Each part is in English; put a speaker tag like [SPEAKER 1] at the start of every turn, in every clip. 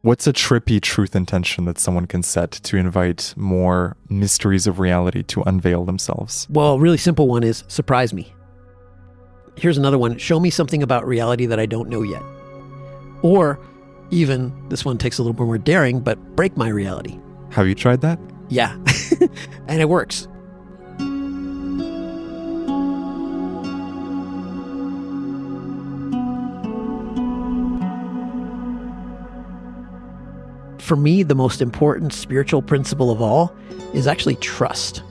[SPEAKER 1] What's a trippy truth intention that someone can set to invite more mysteries of reality to unveil themselves?
[SPEAKER 2] Well, a really simple one is surprise me. Here's another one. Show me something about reality that I don't know yet. Or even, this one takes a little bit more daring, but break my reality.
[SPEAKER 1] Have you tried that?
[SPEAKER 2] Yeah. And it works. For me, the most important spiritual principle of all is actually trust.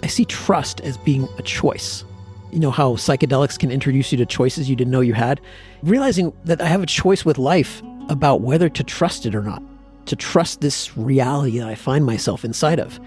[SPEAKER 2] I see trust as being a choice. You know how psychedelics can introduce you to choices you didn't know you had? Realizing that I have a choice with life about whether to trust it or not, to trust this reality that I find myself inside of.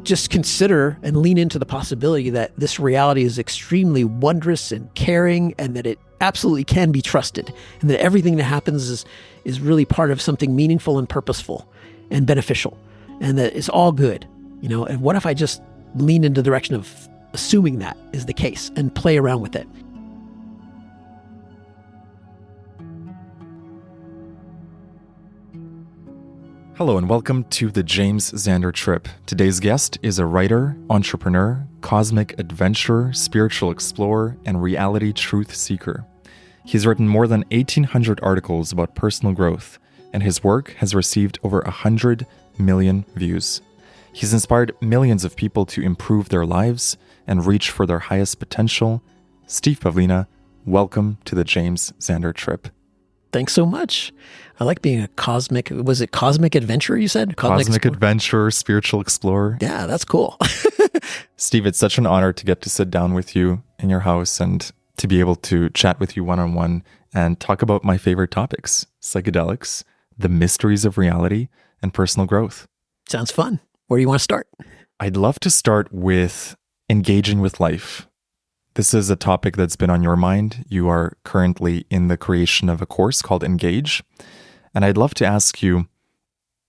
[SPEAKER 2] Just consider and lean into the possibility that this reality is extremely wondrous and caring, and that it absolutely can be trusted, and that everything that happens is really part of something meaningful and purposeful and beneficial, and that it's all good, and what if I just lean into the direction of assuming that is the case and play around with it?
[SPEAKER 1] Hello and welcome to the James Xander Trip. Today's guest is a writer, entrepreneur, cosmic adventurer, spiritual explorer, and reality truth seeker. He's written more than 1,800 articles about personal growth, and his work has received over 100 million views. He's inspired millions of people to improve their lives and reach for their highest potential. Steve Pavlina, welcome to the James Xander Trip.
[SPEAKER 2] Thanks so much. I like being a cosmic adventurer, you said?
[SPEAKER 1] Cosmic adventurer, spiritual explorer.
[SPEAKER 2] Yeah, that's cool.
[SPEAKER 1] Steve, it's such an honor to get to sit down with you in your house and to be able to chat with you one-on-one and talk about my favorite topics, psychedelics, the mysteries of reality, and personal growth.
[SPEAKER 2] Sounds fun. Where do you want to start?
[SPEAKER 1] I'd love to start with engaging with life. This is a topic that's been on your mind. You are currently in the creation of a course called Engage. And I'd love to ask you,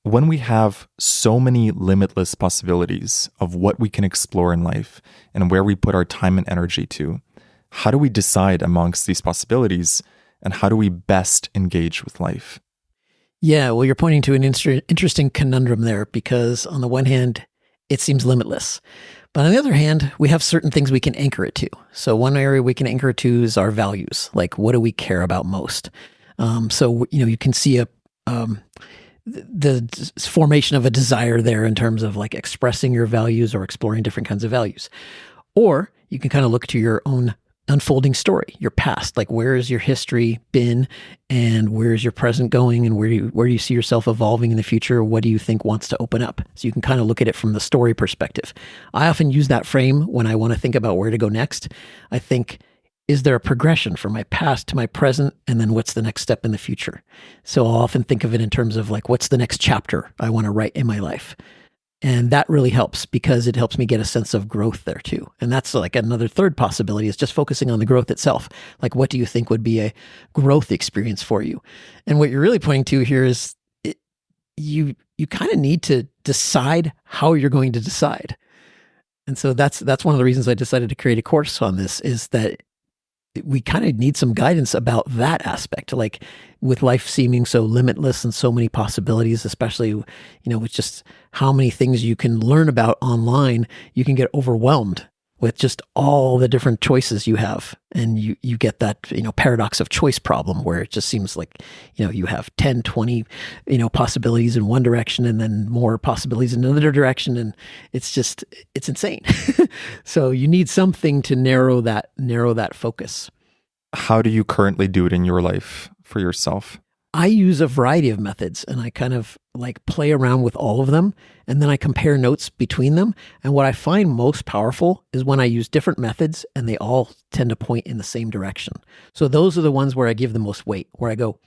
[SPEAKER 1] when we have so many limitless possibilities of what we can explore in life and where we put our time and energy to, how do we decide amongst these possibilities, and how do we best engage with life?
[SPEAKER 2] Yeah, well, you're pointing to an interesting conundrum there, because on the one hand, it seems limitless. But on the other hand, we have certain things we can anchor it to. So one area we can anchor it to is our values. Like, what do we care about most? So you can see the formation of a desire there in terms of like expressing your values or exploring different kinds of values. Or you can kind of look to your own unfolding story, your past, like where has your history been and where is your present going, and where do you see yourself evolving in the future? What do you think wants to open up? So you can kind of look at it from the story perspective. I often use that frame when I want to think about where to go next. I think, is there a progression from my past to my present, and then what's the next step in the future? So I'll often think of it in terms of like, what's the next chapter I want to write in my life? And that really helps, because it helps me get a sense of growth there too. And that's like another third possibility, is just focusing on the growth itself. Like, what do you think would be a growth experience for you? And what you're really pointing to here is you kind of need to decide how you're going to decide. And so that's one of the reasons I decided to create a course on this, is that we kind of need some guidance about that aspect. Like, with life seeming so limitless and so many possibilities, especially, with just how many things you can learn about online, you can get overwhelmed with just all the different choices you have. And you get that, paradox of choice problem, where it just seems like, you have 10, 20, possibilities in one direction and then more possibilities in another direction. And it's insane. So you need something to narrow that focus.
[SPEAKER 1] How do you currently do it in your life for yourself?
[SPEAKER 2] I use a variety of methods, and I kind of like play around with all of them, and then I compare notes between them. And what I find most powerful is when I use different methods and they all tend to point in the same direction. So those are the ones where I give the most weight, where I go,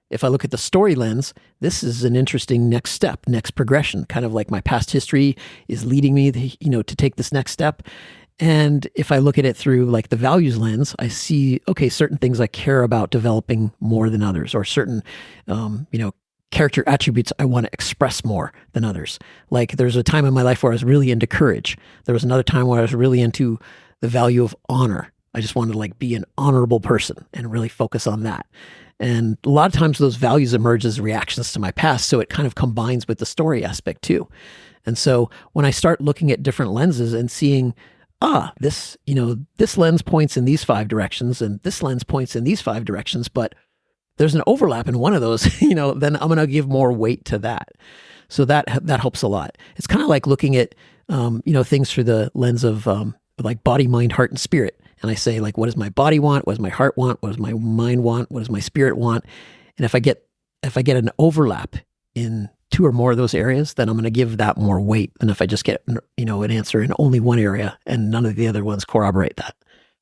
[SPEAKER 2] if I look at the story lens, this is an interesting next step, next progression, kind of like my past history is leading me to take this next step. And if I look at it through like the values lens, I see, okay, certain things I care about developing more than others, or certain, character attributes I want to express more than others. Like, there's a time in my life where I was really into courage. There was another time where I was really into the value of honor. I just wanted to like be an honorable person and really focus on that. And a lot of times those values emerge as reactions to my past. So it kind of combines with the story aspect too. And so when I start looking at different lenses and seeing, this lens points in these 5 directions and this lens points in these 5 directions, but there's an overlap in one of those, then I'm going to give more weight to that. So that helps a lot. It's kind of like looking at, things through the lens of like body, mind, heart, and spirit. And I say, like, what does my body want? What does my heart want? What does my mind want? What does my spirit want? And if I get an overlap in 2 or more of those areas, then I'm going to give that more weight than if I just get, an answer in only one area and none of the other ones corroborate that.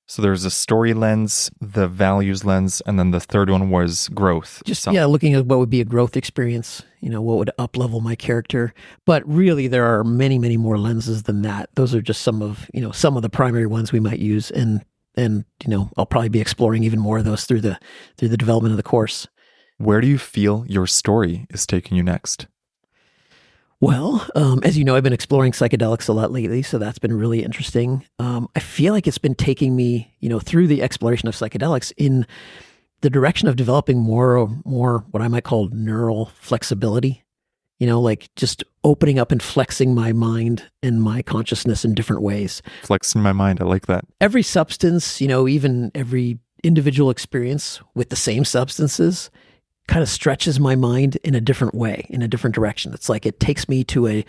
[SPEAKER 1] So there's a story lens, the values lens, and then the third one was growth.
[SPEAKER 2] Looking at what would be a growth experience, what would up-level my character. But really, there are many, many more lenses than that. Those are just some of the primary ones we might use. And I'll probably be exploring even more of those through the development of the course.
[SPEAKER 1] Where do you feel your story is taking you next?
[SPEAKER 2] Well, as you know, I've been exploring psychedelics a lot lately, so that's been really interesting. I feel like it's been taking me, through the exploration of psychedelics in the direction of developing more what I might call neural flexibility, like just opening up and flexing my mind and my consciousness in different ways.
[SPEAKER 1] Flexing my mind, I like that.
[SPEAKER 2] Every substance, even every individual experience with the same substances kind of stretches my mind in a different way, in a different direction. It's like it takes me to a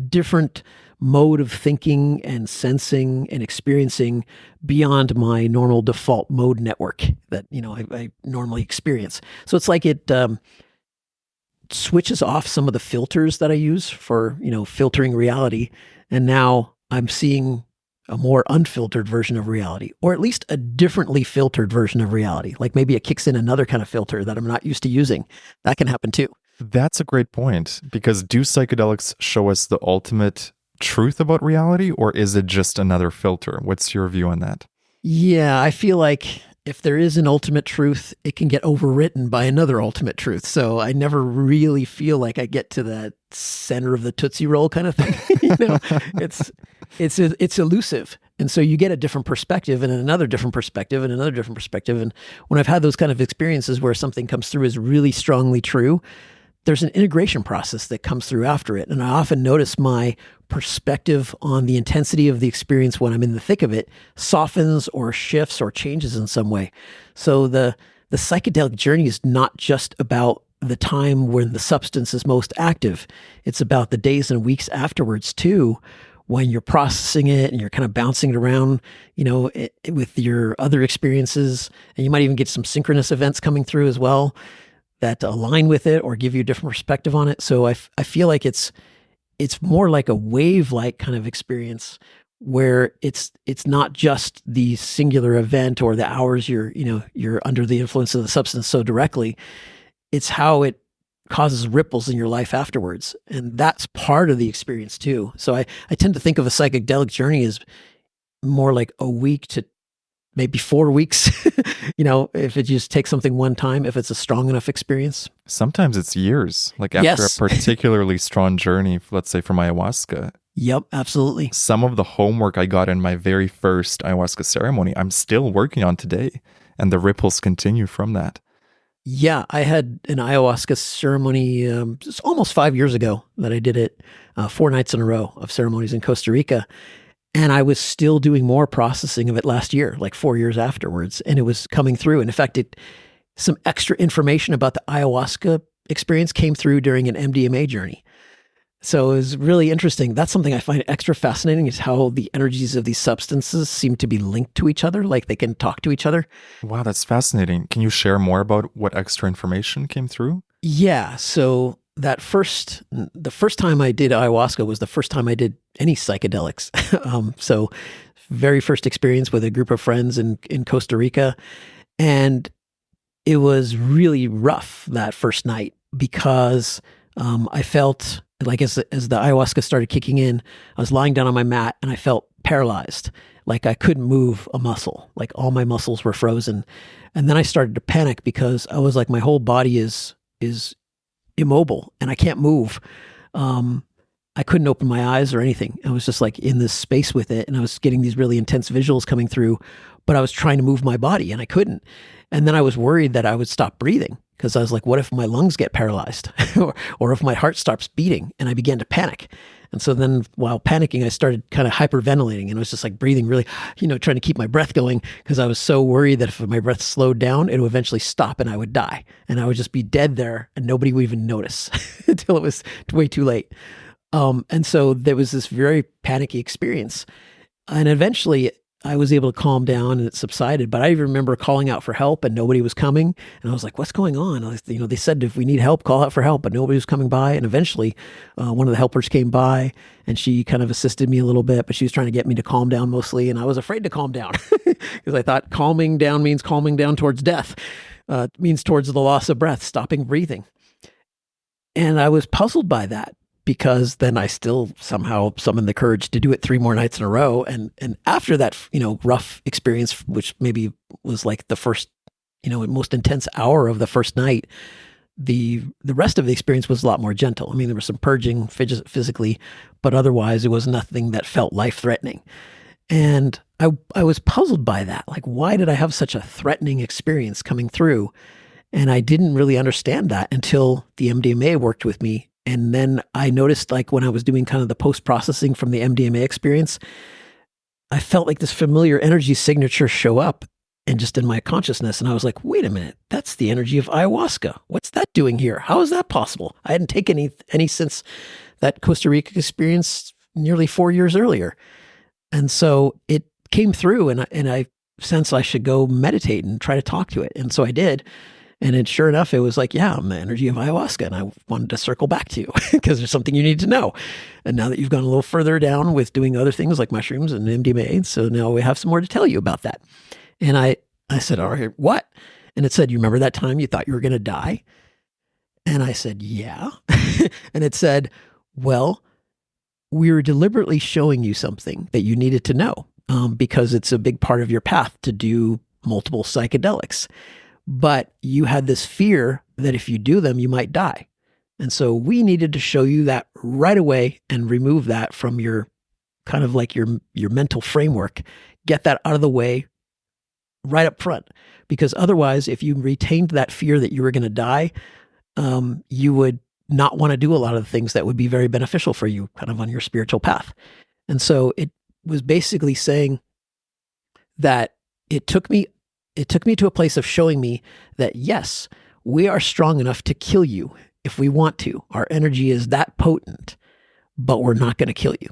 [SPEAKER 2] different mode of thinking and sensing and experiencing beyond my normal default mode network that, I normally experience. So it's like it switches off some of the filters that I use for, filtering reality. And now I'm seeing a more unfiltered version of reality, or at least a differently filtered version of reality. Like maybe it kicks in another kind of filter that I'm not used to using. That can happen too.
[SPEAKER 1] That's a great point, because do psychedelics show us the ultimate truth about reality, or is it just another filter? What's your view on that?
[SPEAKER 2] Yeah, I feel like if there is an ultimate truth, it can get overwritten by another ultimate truth. So I never really feel like I get to that center of the Tootsie Roll kind of thing. It's elusive. And so you get a different perspective and another different perspective and another different perspective. And when I've had those kind of experiences where something comes through as really strongly true, there's an integration process that comes through after it. And I often notice my perspective on the intensity of the experience when I'm in the thick of it softens or shifts or changes in some way. So the psychedelic journey is not just about the time when the substance is most active. It's about the days and weeks afterwards too, when you're processing it and you're kind of bouncing it around, with your other experiences. And you might even get some synchronous events coming through as well that align with it or give you a different perspective on it. So I feel like it's more like a wave-like kind of experience where it's not just the singular event or the hours you're under the influence of the substance so directly. It's how it causes ripples in your life afterwards. And that's part of the experience too. So I tend to think of a psychedelic journey as more like a week to maybe 4 weeks, if it just takes something one time, if it's a strong enough experience.
[SPEAKER 1] Sometimes it's years, like after a particularly strong journey, let's say from ayahuasca.
[SPEAKER 2] Yep, absolutely.
[SPEAKER 1] Some of the homework I got in my very first ayahuasca ceremony, I'm still working on today, and the ripples continue from that.
[SPEAKER 2] Yeah, I had an ayahuasca ceremony just almost 5 years ago that I did it 4 nights in a row of ceremonies in Costa Rica. And I was still doing more processing of it last year, like 4 years afterwards. And it was coming through. And in fact, some extra information about the ayahuasca experience came through during an MDMA journey. So it was really interesting. That's something I find extra fascinating, is how the energies of these substances seem to be linked to each other, like they can talk to each other.
[SPEAKER 1] Wow, that's fascinating. Can you share more about what extra information came through?
[SPEAKER 2] Yeah. So the first time I did ayahuasca was the first time I did any psychedelics. So very first experience with a group of friends in Costa Rica. And it was really rough that first night because I felt like as the ayahuasca started kicking in, I was lying down on my mat and I felt paralyzed. Like I couldn't move a muscle, like all my muscles were frozen. And then I started to panic because I was like, my whole body is immobile and I can't move. I couldn't open my eyes or anything. I was just like in this space with it. And I was getting these really intense visuals coming through, but I was trying to move my body and I couldn't. And then I was worried that I would stop breathing because I was like, what if my lungs get paralyzed or if my heart stops beating? And I began to panic. And so then while panicking, I started kind of hyperventilating and it was just like breathing really, trying to keep my breath going because I was so worried that if my breath slowed down, it would eventually stop and I would die. And I would just be dead there and nobody would even notice until it was way too late. And so there was this very panicky experience. And eventually I was able to calm down and it subsided. But I remember calling out for help and nobody was coming. And I was like, what's going on? They said, if we need help, call out for help, but nobody was coming by. And eventually one of the helpers came by and she kind of assisted me a little bit, but she was trying to get me to calm down mostly. And I was afraid to calm down because I thought calming down means calming down towards death, means towards the loss of breath, stopping breathing. And I was puzzled by that. Because then I still somehow summoned the courage to do it 3 more nights in a row. And after that, rough experience, which maybe was like the first, most intense hour of the first night, the rest of the experience was a lot more gentle. I mean, there was some purging physically, but otherwise it was nothing that felt life-threatening. And I was puzzled by that. Like, why did I have such a threatening experience coming through? And I didn't really understand that until the MDMA worked with me. And then I noticed, like, when I was doing kind of the post-processing from the MDMA experience, I felt like this familiar energy signature show up and just in my consciousness. And I was like, wait a minute, that's the energy of ayahuasca. What's that doing here? How is that possible? I hadn't taken any since that Costa Rica experience nearly 4 years earlier. And so it came through and I sensed I should go meditate and try to talk to it. And so I did. And sure enough, it was like, yeah, I'm the energy of ayahuasca. And I wanted to circle back to you because there's something you need to know. And now that you've gone a little further down with doing other things like mushrooms and MDMA, so now we have some more to tell you about that. And I said, all right, what? And it said, you remember that time you thought you were going to die? And I said, yeah. And it said, well, we were deliberately showing you something that you needed to know because it's a big part of your path to do multiple psychedelics. But you had this fear that if you do them, you might die. And so we needed to show you that right away and remove that from your kind of like your mental framework. Get that out of the way right up front. Because otherwise, if you retained that fear that you were going to die, you would not want to do a lot of the things that would be very beneficial for you kind of on your spiritual path. And so it was basically saying that it took me to a place of showing me that, yes, we are strong enough to kill you if we want to. Our energy is that potent, but we're not going to kill you.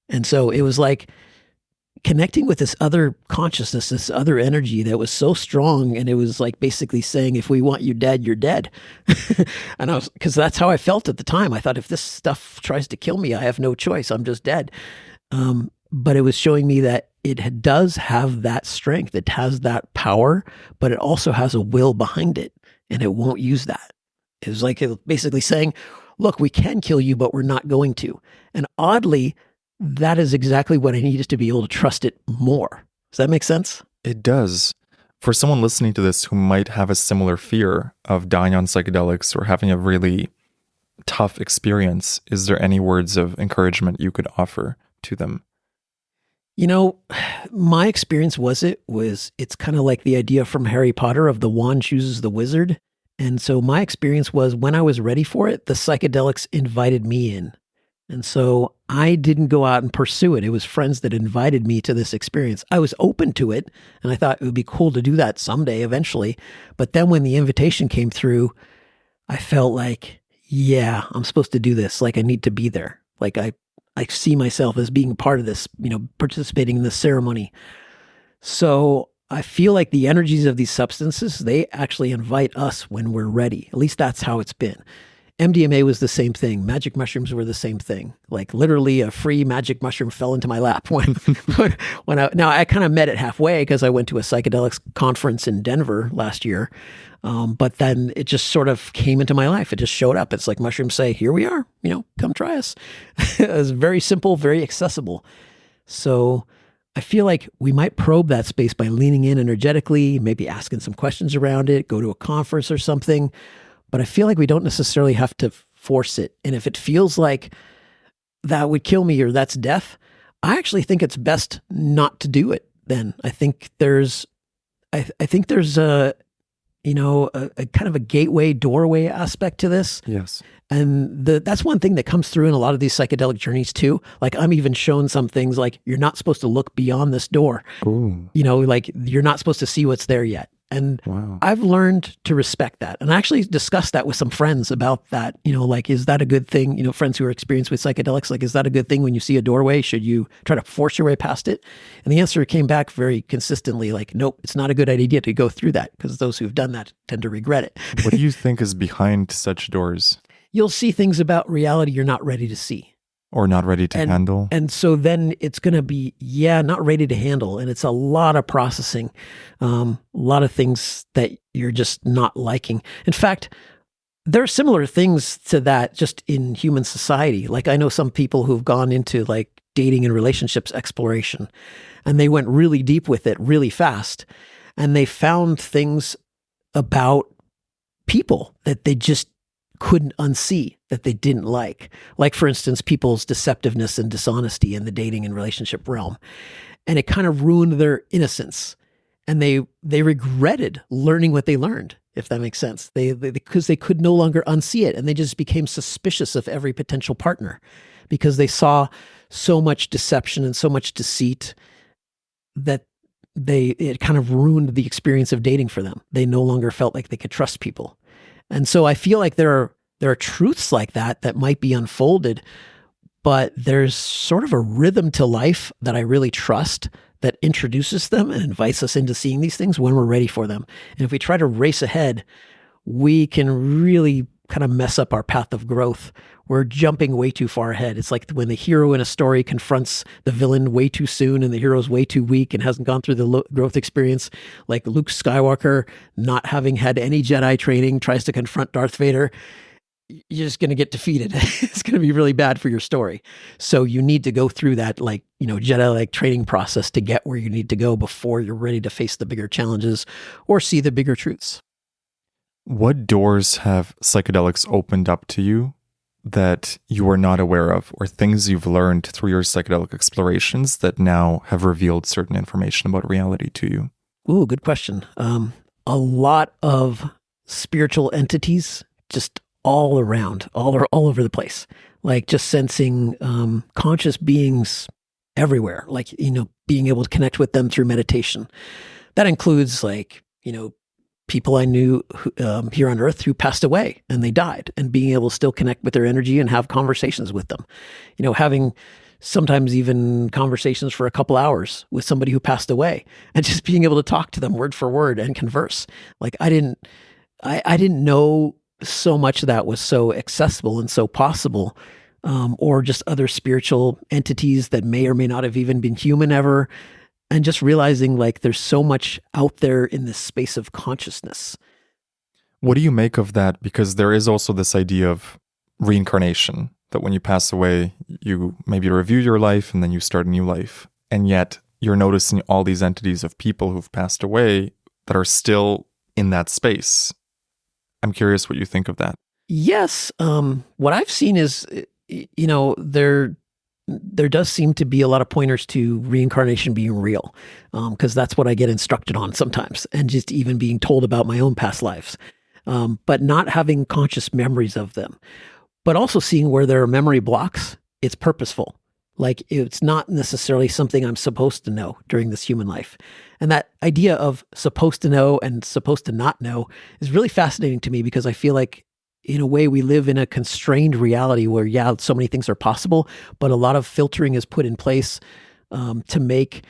[SPEAKER 2] And so it was like connecting with this other consciousness, this other energy that was so strong. And it was like basically saying, if we want you dead, you're dead. And because that's how I felt at the time. I thought, if this stuff tries to kill me, I have no choice. I'm just dead. But it was showing me that it does have that strength. It has that power, but it also has a will behind it, and it won't use that. It was like basically saying, look, we can kill you, but we're not going to. And oddly, that is exactly what I needed to be able to trust it more. Does that make sense?
[SPEAKER 1] It does. For someone listening to this who might have a similar fear of dying on psychedelics or having a really tough experience, is there any words of encouragement you could offer to them?
[SPEAKER 2] My experience it's kind of like the idea from Harry Potter of the wand chooses the wizard. And so my experience was, when I was ready for it, the psychedelics invited me in. And so I didn't go out and pursue it. It was friends that invited me to this experience. I was open to it, and I thought it would be cool to do that someday eventually. But then when the invitation came through, I felt like, yeah, I'm supposed to do this. Like, I need to be there. Like, I see myself as being part of this, participating in this ceremony. So I feel like the energies of these substances, they actually invite us when we're ready. At least that's how it's been. MDMA was the same thing. Magic mushrooms were the same thing. Like, literally a free magic mushroom fell into my lap when I kind of met it halfway because I went to a psychedelics conference in Denver last year. But then it just sort of came into my life. It just showed up. It's like mushrooms say, here we are, come try us. It was very simple, very accessible. So I feel like we might probe that space by leaning in energetically, maybe asking some questions around it, go to a conference or something. But I feel like we don't necessarily have to force it. And if it feels like that would kill me or that's death, I actually think it's best not to do it then. I think there's I think there's a kind of a gateway doorway aspect to this.
[SPEAKER 1] Yes.
[SPEAKER 2] And that's one thing that comes through in a lot of these psychedelic journeys too. Like I'm even shown some things like you're not supposed to look beyond this door.
[SPEAKER 1] Ooh.
[SPEAKER 2] Like you're not supposed to see what's there yet. And
[SPEAKER 1] Wow.
[SPEAKER 2] I've learned to respect that. And I actually discussed that with some friends about that, like, is that a good thing? Friends who are experienced with psychedelics, like, is that a good thing when you see a doorway? Should you try to force your way past it? And the answer came back very consistently, like, nope, it's not a good idea to go through that because those who've done that tend to regret it.
[SPEAKER 1] What do you think is behind such doors?
[SPEAKER 2] You'll see things about reality you're not ready to see.
[SPEAKER 1] Or not ready to handle?
[SPEAKER 2] And so then it's going to be, not ready to handle. And it's a lot of processing, a lot of things that you're just not liking. In fact, there are similar things to that just in human society. Like I know some people who've gone into like dating and relationships exploration, and they went really deep with it really fast. And they found things about people that they just couldn't unsee, that they didn't like. Like, for instance, people's deceptiveness and dishonesty in the dating and relationship realm. And it kind of ruined their innocence. And they regretted learning what they learned, if that makes sense. Because they could no longer unsee it. And they just became suspicious of every potential partner because they saw so much deception and so much deceit that it kind of ruined the experience of dating for them. They no longer felt like they could trust people. And so I feel like there are truths like that might be unfolded, but there's sort of a rhythm to life that I really trust that introduces them and invites us into seeing these things when we're ready for them. And if we try to race ahead, we can really kind of mess up our path of growth. We're jumping way too far ahead. It's like when the hero in a story confronts the villain way too soon and the hero's way too weak and hasn't gone through the growth experience. Like Luke Skywalker, not having had any Jedi training, tries to confront Darth Vader. You're just going to get defeated. It's going to be really bad for your story. So you need to go through that Jedi-like training process to get where you need to go before you're ready to face the bigger challenges or see the bigger truths.
[SPEAKER 1] What doors have psychedelics opened up to you that you were not aware of, or things you've learned through your psychedelic explorations that now have revealed certain information about reality to you?
[SPEAKER 2] Ooh, good question. A lot of spiritual entities just all around, all over the place, like just sensing conscious beings everywhere, like, being able to connect with them through meditation. That includes people I knew here on Earth who passed away and they died, and being able to still connect with their energy and have conversations with them. Having sometimes even conversations for a couple hours with somebody who passed away and just being able to talk to them word for word and converse. Like I didn't know so much of that was so accessible and so possible, or just other spiritual entities that may or may not have even been human ever. And just realizing like there's so much out there in this space of consciousness.
[SPEAKER 1] What do you make of that? Because there is also this idea of reincarnation, that when you pass away, you maybe review your life and then you start a new life. And yet you're noticing all these entities of people who've passed away that are still in that space. I'm curious what you think of that.
[SPEAKER 2] Yes. What I've seen is, there does seem to be a lot of pointers to reincarnation being real, because that's what I get instructed on sometimes, and just even being told about my own past lives, but not having conscious memories of them. But also seeing where there are memory blocks, it's purposeful. Like it's not necessarily something I'm supposed to know during this human life. And that idea of supposed to know and supposed to not know is really fascinating to me, because I feel like in a way we live in a constrained reality where, so many things are possible, but a lot of filtering is put in place to make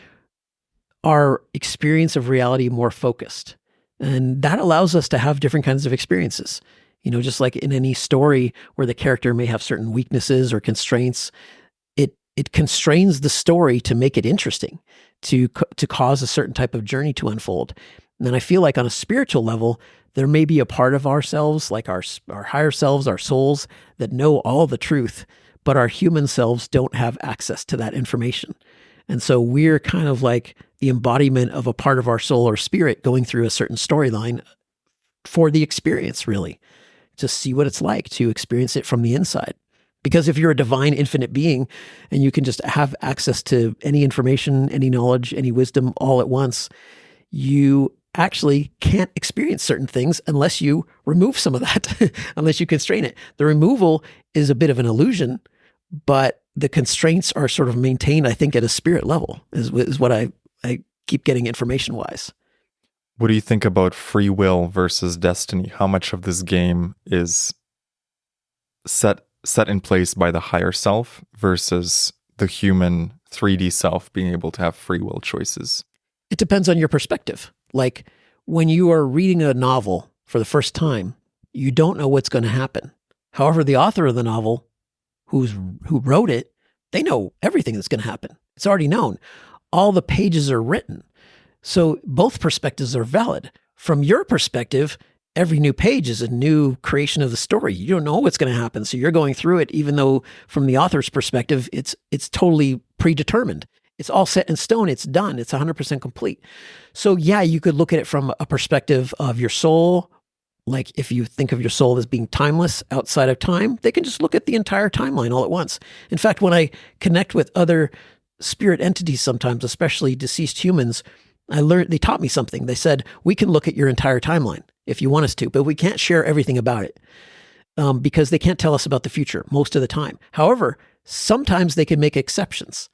[SPEAKER 2] our experience of reality more focused. And that allows us to have different kinds of experiences. Just like in any story where the character may have certain weaknesses or constraints, it constrains the story to make it interesting, to cause a certain type of journey to unfold. And I feel like on a spiritual level, there may be a part of ourselves, like our higher selves, our souls, that know all the truth, but our human selves don't have access to that information. And so we're kind of like the embodiment of a part of our soul or spirit going through a certain storyline for the experience, really, to see what it's like to experience it from the inside. Because if you're a divine, infinite being and you can just have access to any information, any knowledge, any wisdom all at once, you actually can't experience certain things unless you remove some of that, unless you constrain it. The removal is a bit of an illusion, but the constraints are sort of maintained, I think, at a spirit level, is what I keep getting information-wise.
[SPEAKER 1] What do you think about free will versus destiny? How much of this game is set in place by the higher self versus the human 3D self being able to have free will choices?
[SPEAKER 2] It depends on your perspective. Like when you are reading a novel for the first time, you don't know what's going to happen. However, the author of the novel who wrote it, they know everything that's going to happen. It's already known. All the pages are written. So both perspectives are valid. From your perspective, every new page is a new creation of the story. You don't know what's going to happen. So you're going through it, even though from the author's perspective, it's totally predetermined. It's all set in stone. It's done. It's 100% complete. So yeah, you could look at it from a perspective of your soul. Like if you think of your soul as being timeless outside of time, they can just look at the entire timeline all at once. In fact, when I connect with other spirit entities sometimes, especially deceased humans, they taught me something. They said, we can look at your entire timeline if you want us to, but we can't share everything about it because they can't tell us about the future most of the time. However, sometimes they can make exceptions.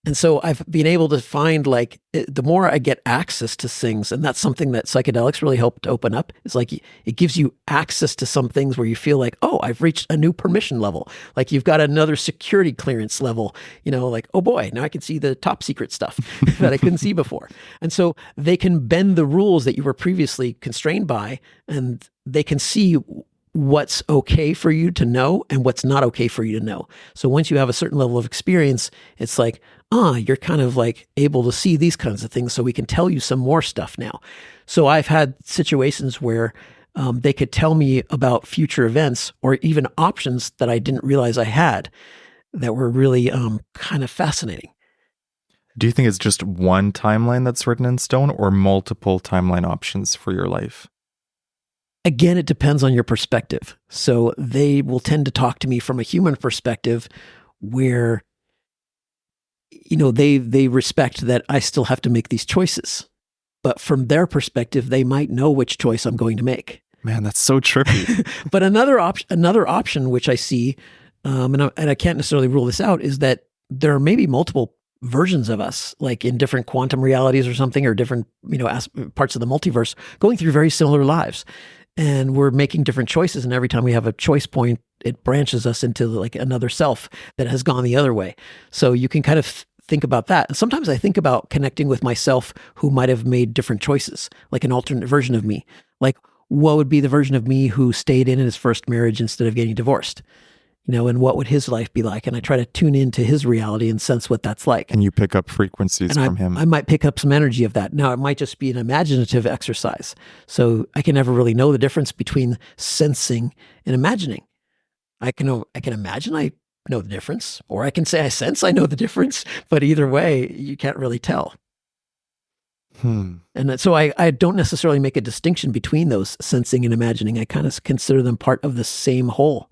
[SPEAKER 2] And so I've been able to find the more I get access to things, and that's something that psychedelics really helped open up. It's like it gives you access to some things where you feel like, oh, I've reached a new permission level. Like you've got another security clearance level, like, oh boy, now I can see the top secret stuff that I couldn't see before. And so they can bend the rules that you were previously constrained by, and they can see what's okay for you to know and what's not okay for you to know. So once you have a certain level of experience, it's like, you're kind of like able to see these kinds of things. So we can tell you some more stuff now. So I've had situations where they could tell me about future events or even options that I didn't realize I had that were really kind of fascinating.
[SPEAKER 1] Do you think it's just one timeline that's written in stone or multiple timeline options for your life?
[SPEAKER 2] Again, it depends on your perspective. So they will tend to talk to me from a human perspective where, they respect that I still have to make these choices. But from their perspective, they might know which choice I'm going to make.
[SPEAKER 1] Man, that's so trippy.
[SPEAKER 2] But another option which I see, and I can't necessarily rule this out, is that there are maybe multiple versions of us, like in different quantum realities or something, or different, parts of the multiverse, going through very similar lives. And we're making different choices. And every time we have a choice point, it branches us into like another self that has gone the other way. So you can kind of think about that. And sometimes I think about connecting with myself who might have made different choices, like an alternate version of me. Like what would be the version of me who stayed in his first marriage instead of getting divorced? And what would his life be like? And I try to tune into his reality and sense what that's like.
[SPEAKER 1] And you pick up frequencies from him.
[SPEAKER 2] I might pick up some energy of that. Now, it might just be an imaginative exercise. So I can never really know the difference between sensing and imagining. I can imagine I know the difference, or I can say I sense I know the difference, but either way, you can't really tell. And so I don't necessarily make a distinction between those sensing and imagining. I kind of consider them part of the same whole.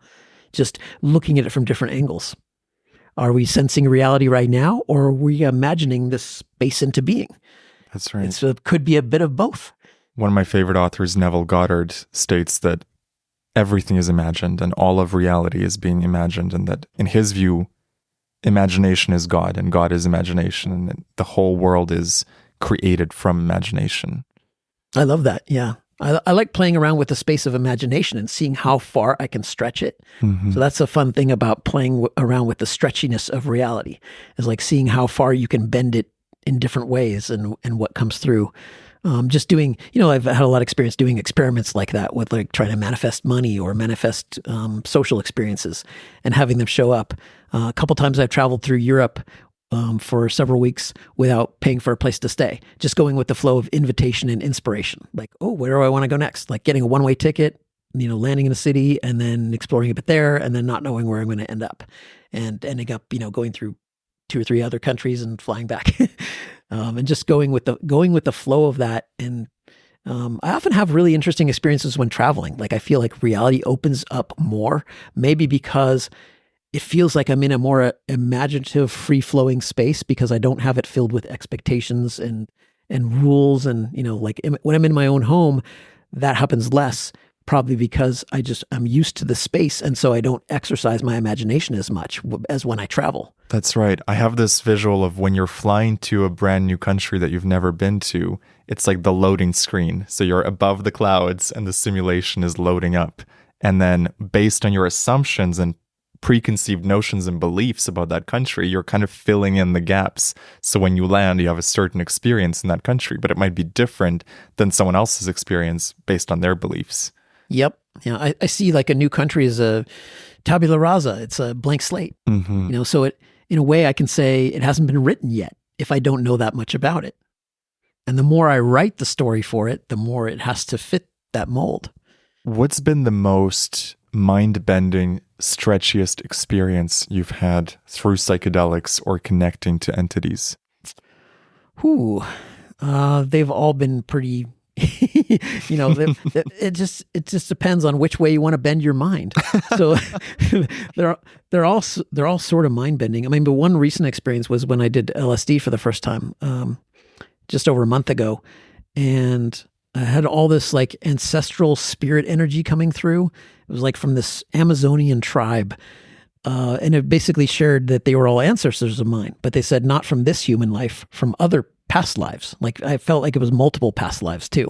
[SPEAKER 2] Just looking at it from different angles. Are we sensing reality right now, or are we imagining this space into being?
[SPEAKER 1] That's right.
[SPEAKER 2] So it could be a bit of both.
[SPEAKER 1] One of my favorite authors, Neville Goddard, states that everything is imagined and all of reality is being imagined, and that in his view, imagination is God and God is imagination, and the whole world is created from imagination.
[SPEAKER 2] I love that. Yeah. I like playing around with the space of imagination and seeing how far I can stretch it. Mm-hmm. So that's a fun thing about playing around with the stretchiness of reality, is like seeing how far you can bend it in different ways and what comes through. Just doing, I've had a lot of experience doing experiments like that with like trying to manifest money or manifest social experiences and having them show up. A couple times I've traveled through Europe for several weeks without paying for a place to stay, just going with the flow of invitation and inspiration. Like, oh, where do I want to go next? Like getting a one-way ticket, landing in a city and then exploring a bit there and then not knowing where I'm going to end up, and ending up, going through 2 or 3 other countries and flying back, and just going with the flow of that. And I often have really interesting experiences when traveling. Like I feel like reality opens up more, maybe because it feels like I'm in a more imaginative, free-flowing space because I don't have it filled with expectations and and rules. And, like when I'm in my own home, that happens less, probably because I'm used to the space. And so I don't exercise my imagination as much as when I travel.
[SPEAKER 1] That's right. I have this visual of when you're flying to a brand new country that you've never been to, it's like the loading screen. So you're above the clouds and the simulation is loading up. And then based on your assumptions and preconceived notions and beliefs about that country, you're kind of filling in the gaps. So when you land, you have a certain experience in that country, but it might be different than someone else's experience based on their beliefs.
[SPEAKER 2] Yep. Yeah, I see like a new country as a tabula rasa. It's a blank slate.
[SPEAKER 1] Mm-hmm.
[SPEAKER 2] So it, in a way, I can say it hasn't been written yet if I don't know that much about it. And the more I write the story for it, the more it has to fit that mold.
[SPEAKER 1] What's been the most mind-bending, stretchiest experience you've had through psychedelics or connecting to entities?
[SPEAKER 2] They've all been pretty, it just depends on which way you want to bend your mind. So they're all sort of mind-bending. I mean, but one recent experience was when I did LSD for the first time, just over a month ago, and I had all this like ancestral spirit energy coming through. It was like from this Amazonian tribe. And it basically shared that they were all ancestors of mine, but they said not from this human life, from other past lives. Like I felt like it was multiple past lives too.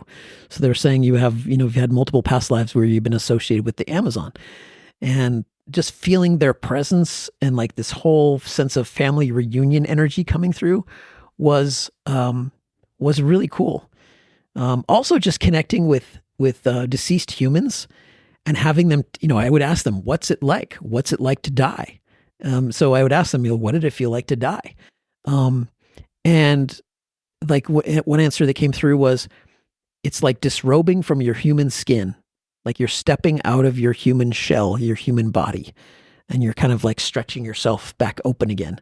[SPEAKER 2] So they were saying you've had multiple past lives where you've been associated with the Amazon. And just feeling their presence and like this whole sense of family reunion energy coming through was really cool. Also just connecting with deceased humans and having them, I would ask them, what's it like? What's it like to die? So I would ask them, what did it feel like to die? And like one answer that came through was, it's like disrobing from your human skin. Like you're stepping out of your human shell, your human body, and you're kind of like stretching yourself back open again.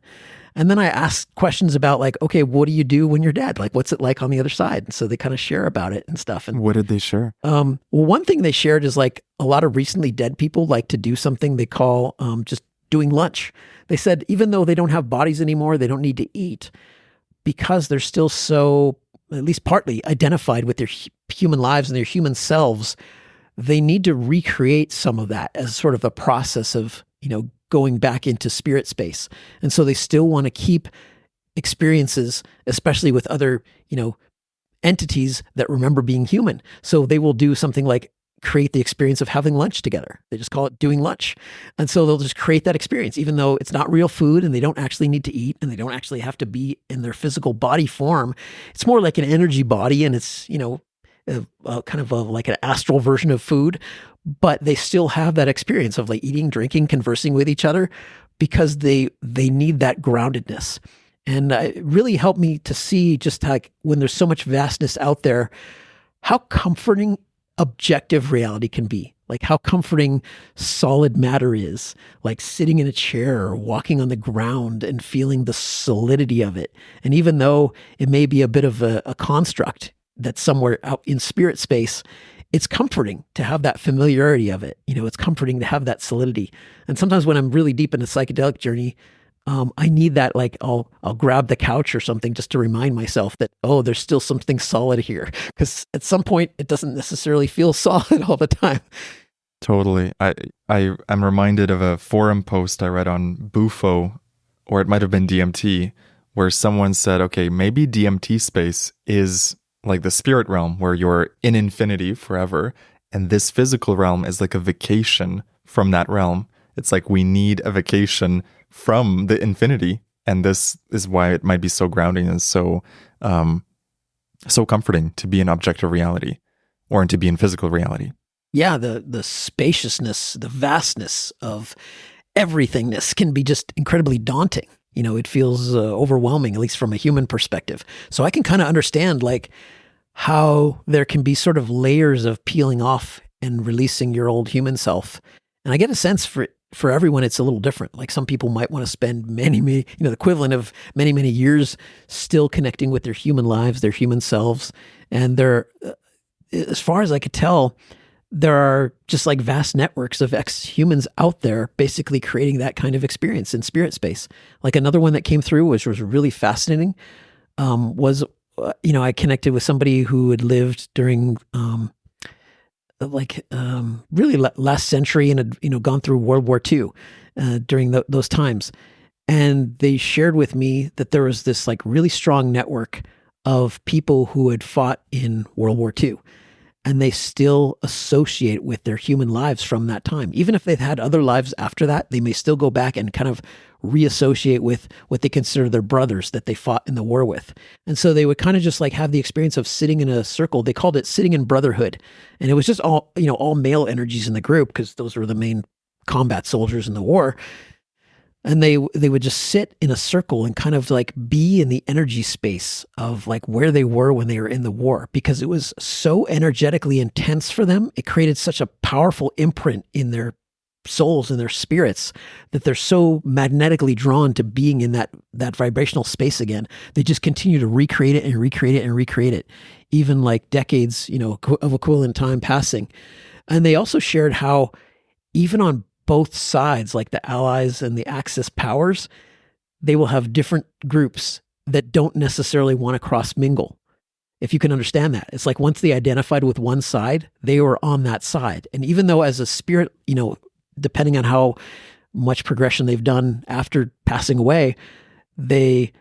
[SPEAKER 2] And then I asked questions about like, okay, what do you do when you're dead? Like, what's it like on the other side? And so they kind of share about it and stuff. And
[SPEAKER 1] what did they share?
[SPEAKER 2] Well, one thing they shared is like a lot of recently dead people like to do something they call just doing lunch. They said, even though they don't have bodies anymore, they don't need to eat because they're still so, at least partly, identified with their human lives and their human selves. They need to recreate some of that as sort of a process of, going back into spirit space. And so they still want to keep experiences, especially with other, entities that remember being human. So they will do something like create the experience of having lunch together. They just call it doing lunch. And so they'll just create that experience, even though it's not real food and they don't actually need to eat and they don't actually have to be in their physical body form. It's more like an energy body, and it's, kind of like an astral version of food, but they still have that experience of like eating, drinking, conversing with each other because they need that groundedness. And it really helped me to see just like when there's so much vastness out there, how comforting objective reality can be. Like how comforting solid matter is, like sitting in a chair or walking on the ground and feeling the solidity of it. And even though it may be a bit of a construct that's somewhere out in spirit space, it's comforting to have that familiarity of it. It's comforting to have that solidity. And sometimes when I'm really deep in a psychedelic journey, I need that, like I'll grab the couch or something just to remind myself that, there's still something solid here. Because at some point it doesn't necessarily feel solid all the time.
[SPEAKER 1] Totally. I'm reminded of a forum post I read on Bufo, or it might have been DMT, where someone said, okay, maybe DMT space is like the spirit realm where you're in infinity forever. And this physical realm is like a vacation from that realm. It's like we need a vacation from the infinity. And this is why it might be so grounding and so comforting to be in objective reality or to be in physical reality.
[SPEAKER 2] Yeah, the spaciousness, the vastness of everythingness can be just incredibly daunting. It feels overwhelming, at least from a human perspective. So I can kind of understand like how there can be sort of layers of peeling off and releasing your old human self. And I get a sense for everyone, it's a little different. Like some people might want to spend many, the equivalent of many, many years still connecting with their human lives, their human selves. And they're, as far as I could tell, there are just like vast networks of ex-humans out there basically creating that kind of experience in spirit space. Like another one that came through, which was really fascinating, was I connected with somebody who had lived during really last century and had gone through World War II during those times, and they shared with me that there was this like really strong network of people who had fought in World War II, and they still associate with their human lives from that time. Even if they've had other lives after that, they may still go back and kind of reassociate with what they consider their brothers that they fought in the war with. And so they would kind of just like have the experience of sitting in a circle. They called it sitting in brotherhood. And it was just all male energies in the group, because those were the main combat soldiers in the war. And they would just sit in a circle and kind of like be in the energy space of like where they were when they were in the war, because it was so energetically intense for them. It created such a powerful imprint in their souls and their spirits that they're so magnetically drawn to being in that vibrational space again. They just continue to recreate it and recreate it and recreate it, even like decades, of equivalent time passing. And they also shared how even on both sides, like the Allies and the Axis powers, they will have different groups that don't necessarily want to cross mingle. If you can understand that, it's like once they identified with one side, they were on that side. And even though as a spirit, depending on how much progression they've done after passing away, they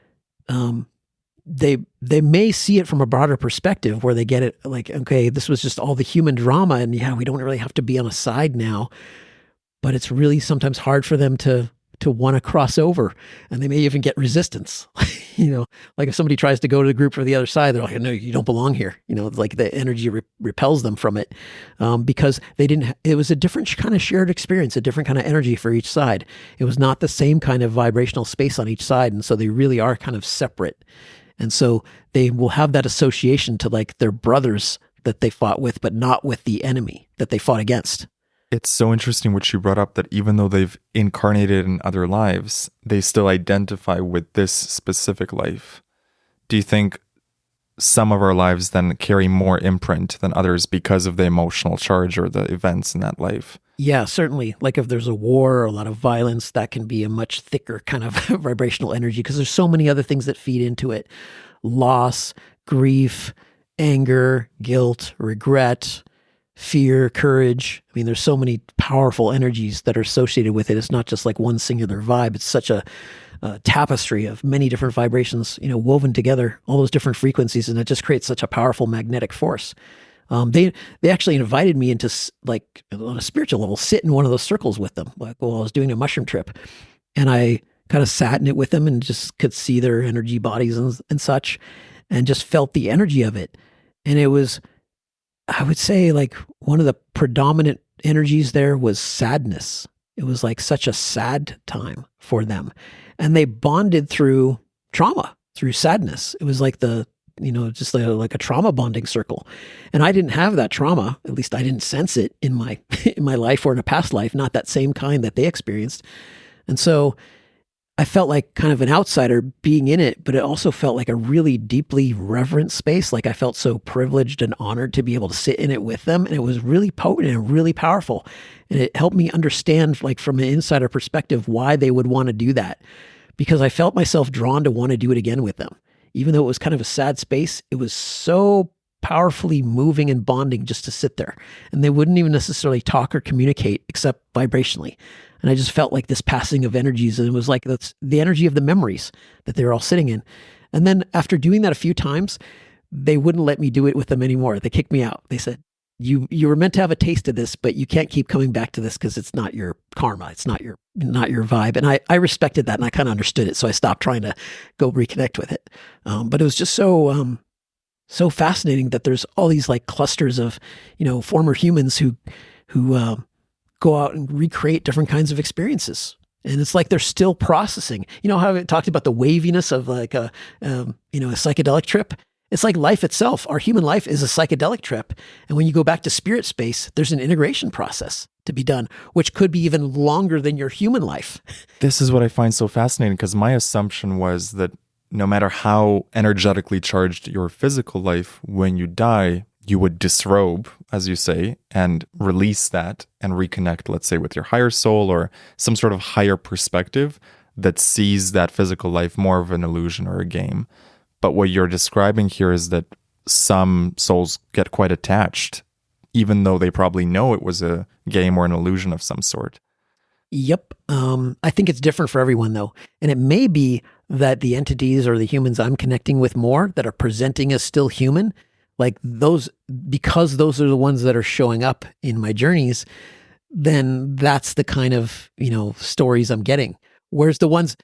[SPEAKER 2] may see it from a broader perspective, where they get it like, okay, this was just all the human drama, and yeah, we don't really have to be on a side now. But it's really sometimes hard for them to want to cross over, and they may even get resistance. Like if somebody tries to go to the group for the other side, they're like, no, you don't belong here. Like the energy repels them from it, because it was a different kind of shared experience, a different kind of energy for each side. It was not the same kind of vibrational space on each side. And so they really are kind of separate. And so they will have that association to like their brothers that they fought with, but not with the enemy that they fought against.
[SPEAKER 1] It's so interesting what you brought up, that even though they've incarnated in other lives, they still identify with this specific life. Do you think some of our lives then carry more imprint than others because of the emotional charge or the events in that life?
[SPEAKER 2] Yeah, certainly. Like if there's a war or a lot of violence, that can be a much thicker kind of vibrational energy, because there's so many other things that feed into it. Loss, grief, anger, guilt, regret, fear, courage. I mean, there's so many powerful energies that are associated with it. It's not just like one singular vibe. It's such a tapestry of many different vibrations, woven together, all those different frequencies, and it just creates such a powerful magnetic force. They actually invited me into, like, on a spiritual level, sit in one of those circles with them, like while I was doing a mushroom trip, and I kind of sat in it with them and just could see their energy bodies and such, and just felt the energy of it. And it was, I would say, like one of the predominant energies there was sadness. It was like such a sad time for them. And they bonded through trauma, through sadness. It was like just like a trauma bonding circle. And I didn't have that trauma. At least I didn't sense it in my life or in a past life, not that same kind that they experienced. And so I felt like kind of an outsider being in it, but it also felt like a really deeply reverent space. Like I felt so privileged and honored to be able to sit in it with them. And it was really potent and really powerful. And it helped me understand, like from an insider perspective, why they would want to do that. Because I felt myself drawn to want to do it again with them. Even though it was kind of a sad space, it was so powerfully moving and bonding just to sit there. And they wouldn't even necessarily talk or communicate except vibrationally. And I just felt like this passing of energies, and it was like that's the energy of the memories that they were all sitting in. And then after doing that a few times, they wouldn't let me do it with them anymore. They kicked me out. They said, you were meant to have a taste of this, but you can't keep coming back to this because it's not your karma. It's not your vibe. And I respected that, and I kind of understood it. So I stopped trying to go reconnect with it. But it was just so fascinating that there's all these like clusters of, former humans who go out and recreate different kinds of experiences. And it's like they're still processing. How I talked about the waviness of like a psychedelic trip? It's like life itself. Our human life is a psychedelic trip. And when you go back to spirit space, there's an integration process to be done, which could be even longer than your human life.
[SPEAKER 1] This is what I find so fascinating, because my assumption was that no matter how energetically charged your physical life, when you die, you would disrobe, as you say, and release that and reconnect, let's say, with your higher soul or some sort of higher perspective that sees that physical life more of an illusion or a game. But what you're describing here is that some souls get quite attached, even though they probably know it was a game or an illusion of some sort.
[SPEAKER 2] Yep. I think it's different for everyone, though. And it may be that the entities or the humans I'm connecting with more that are presenting as still human, like those, because those are the ones that are showing up in my journeys, then that's the kind of, stories I'm getting. Whereas the ones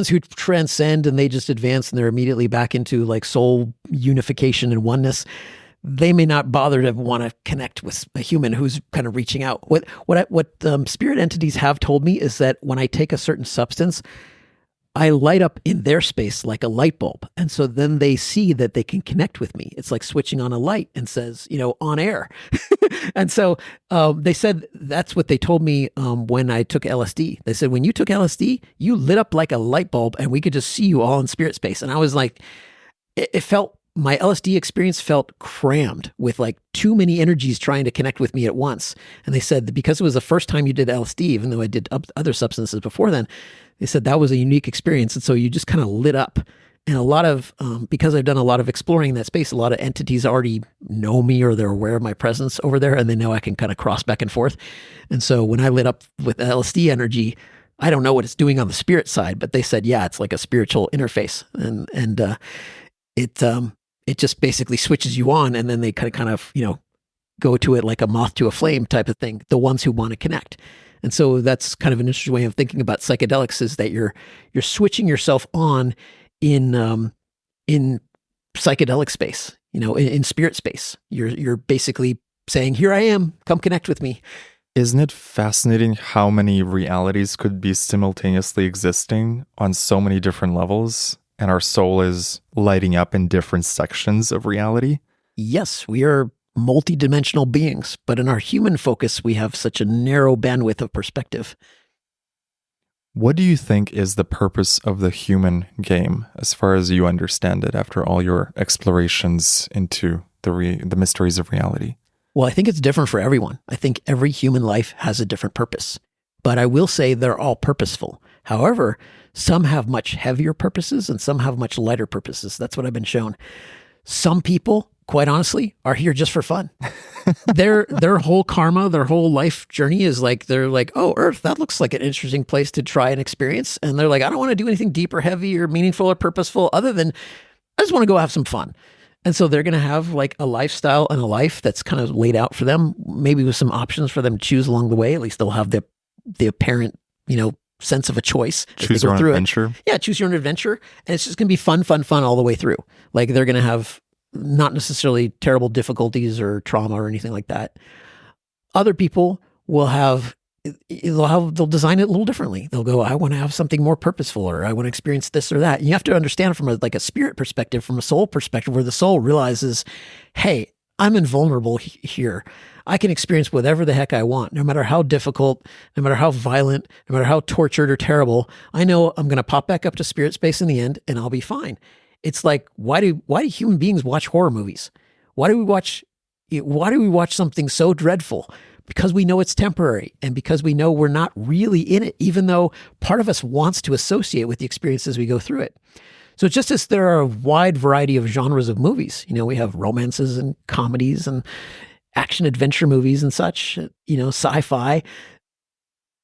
[SPEAKER 2] who transcend and they just advance and they're immediately back into like soul unification and oneness, they may not bother to want to connect with a human who's kind of reaching out. What spirit entities have told me is that when I take a certain substance, I light up in their space like a light bulb. And so then they see that they can connect with me. It's like switching on a light and says, on air. And so they said that's what they told me when I took LSD. They said, when you took LSD, you lit up like a light bulb and we could just see you all in spirit space. And I was like, it felt, my LSD experience felt crammed with like too many energies trying to connect with me at once. And they said that because it was the first time you did LSD, even though I did other substances before then, they said that was a unique experience. And so you just kind of lit up. And a lot of, because I've done a lot of exploring in that space, a lot of entities already know me or they're aware of my presence over there and they know I can kind of cross back and forth. And so when I lit up with LSD energy, I don't know what it's doing on the spirit side, but they said, yeah, it's like a spiritual interface. And it just basically switches you on and then they kind of, go to it like a moth to a flame type of thing, the ones who want to connect. And so that's kind of an interesting way of thinking about psychedelics, is that you're switching yourself on in psychedelic space, in spirit space. You're basically saying, here I am, come connect with me.
[SPEAKER 1] Isn't it fascinating how many realities could be simultaneously existing on so many different levels? And our soul is lighting up in different sections of reality?
[SPEAKER 2] Yes, we are multidimensional beings, but in our human focus, we have such a narrow bandwidth of perspective.
[SPEAKER 1] What do you think is the purpose of the human game, as far as you understand it, after all your explorations into the mysteries of reality?
[SPEAKER 2] Well, I think it's different for everyone. I think every human life has a different purpose. But I will say they're all purposeful. However, some have much heavier purposes and some have much lighter purposes. That's what I've been shown. Some people, quite honestly, are here just for fun. Their whole karma, their whole life journey is like, they're like, oh, Earth, that looks like an interesting place to try and experience. And they're like, I don't want to do anything deep or heavy or meaningful or purposeful other than I just want to go have some fun. And so they're going to have like a lifestyle and a life that's kind of laid out for them, maybe with some options for them to choose along the way. At least they'll have the apparent, sense of a choice.
[SPEAKER 1] Choose your own adventure.
[SPEAKER 2] Yeah, choose your own adventure. And it's just going to be fun all the way through. Like they're going to have not necessarily terrible difficulties or trauma or anything like that. Other people will they'll design it a little differently. They'll go, I want to have something more purposeful, or I want to experience this or that. And you have to understand from a spirit perspective, from a soul perspective, where the soul realizes, hey, I'm invulnerable here. I can experience whatever the heck I want, no matter how difficult, no matter how violent, no matter how tortured or terrible. I know I'm going to pop back up to spirit space in the end and I'll be fine. It's like, why do human beings watch horror movies? Why do we watch something so dreadful? Because we know it's temporary and because we know we're not really in it, even though part of us wants to associate with the experience as we go through it. So just as there are a wide variety of genres of movies, we have romances and comedies and action adventure movies and such, sci-fi,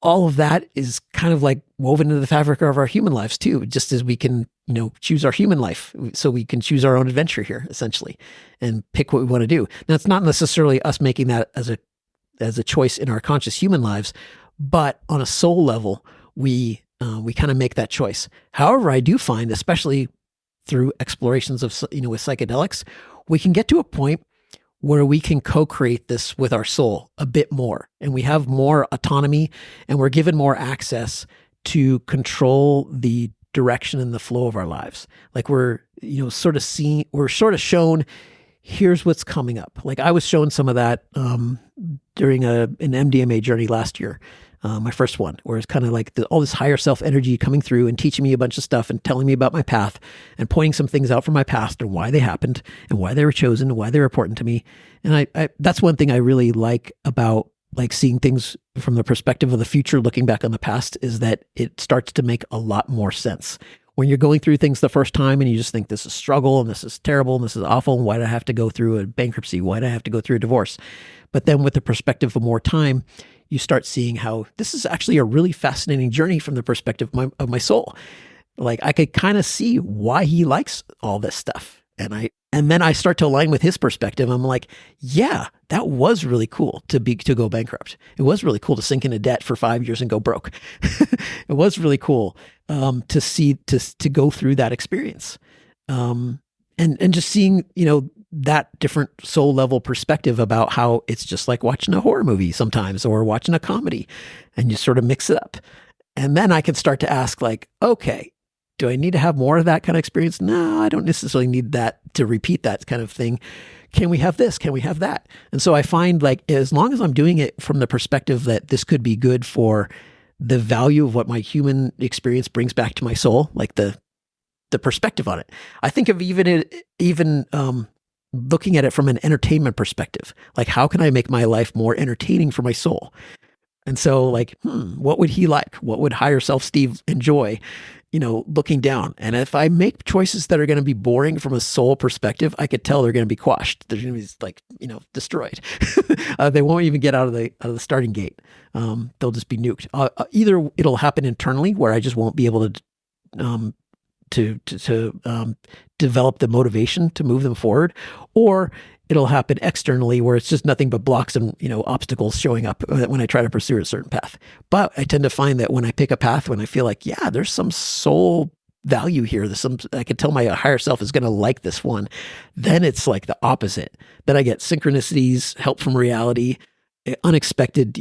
[SPEAKER 2] all of that is kind of like woven into the fabric of our human lives too, just as we can, choose our human life. So we can choose our own adventure here, essentially, and pick what we want to do. Now, it's not necessarily us making that as a choice in our conscious human lives, but on a soul level, we kind of make that choice. However, I do find, especially through explorations of, with psychedelics, we can get to a point where we can co-create this with our soul a bit more, and we have more autonomy and we're given more access to control the direction and the flow of our lives. Like we're sort of shown, here's what's coming up. Like I was shown some of that during an MDMA journey last year, my first one, where it's kind of like all this higher self energy coming through and teaching me a bunch of stuff and telling me about my path and pointing some things out from my past and why they happened and why they were chosen and why they're important to me. And I that's one thing I really like about like seeing things from the perspective of the future, looking back on the past, is that it starts to make a lot more sense. when you're going through things the first time and you just think this is struggle and this is terrible and this is awful, and why did I have to go through a bankruptcy? Why did I have to go through a divorce? But then with the perspective of more time, you start seeing how this is actually a really fascinating journey from the perspective of my soul. Like I could kind of see why he likes all this stuff. And then I start to align with his perspective. I'm like, yeah, that was really cool to go bankrupt. It was really cool to sink into debt for 5 years and go broke. It was really cool to go through that experience. And just seeing, that different soul level perspective about how it's just like watching a horror movie sometimes or watching a comedy, and you sort of mix it up. And then I can start to ask like, okay, do I need to have more of that kind of experience? No, I don't necessarily need that to repeat that kind of thing. Can we have this? Can we have that? And so I find like, as long as I'm doing it from the perspective that this could be good for the value of what my human experience brings back to my soul, like the perspective on it. I think of even looking at it from an entertainment perspective. Like, how can I make my life more entertaining for my soul? And so like, what would he like? What would higher self Steve enjoy, looking down? And if I make choices that are going to be boring from a soul perspective, I could tell they're going to be quashed. They're going to be like, destroyed. They won't even get out of the starting gate. They'll just be nuked. Either it'll happen internally where I just won't be able to develop the motivation to move them forward, or it'll happen externally where it's just nothing but blocks and obstacles showing up when I try to pursue a certain path. But I tend to find that when I pick a path, when I feel like, yeah, there's some soul value here, I can tell my higher self is going to like this one, then it's like the opposite. Then I get synchronicities, help from reality, unexpected,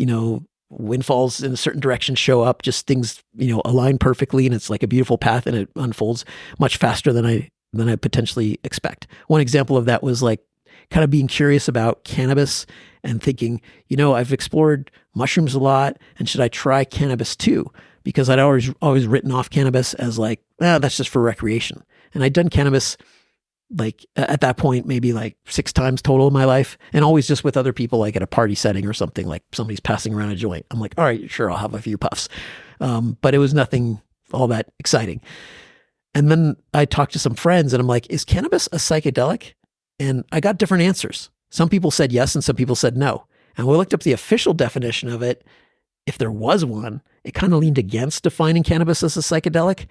[SPEAKER 2] windfalls in a certain direction show up, just things, align perfectly, and it's like a beautiful path, and it unfolds much faster than I potentially expect. One example of that was like kind of being curious about cannabis and thinking, I've explored mushrooms a lot, and should I try cannabis too? Because I'd always written off cannabis as like, that's just for recreation. And I'd done cannabis like at that point, maybe like 6 times total in my life, and always just with other people, like at a party setting or something, like somebody's passing around a joint. I'm like, all right, sure, I'll have a few puffs. But it was nothing all that exciting. And then I talked to some friends and I'm like, is cannabis a psychedelic? And I got different answers. Some people said yes, and some people said no. And we looked up the official definition of it. If there was one, it kind of leaned against defining cannabis as a psychedelic.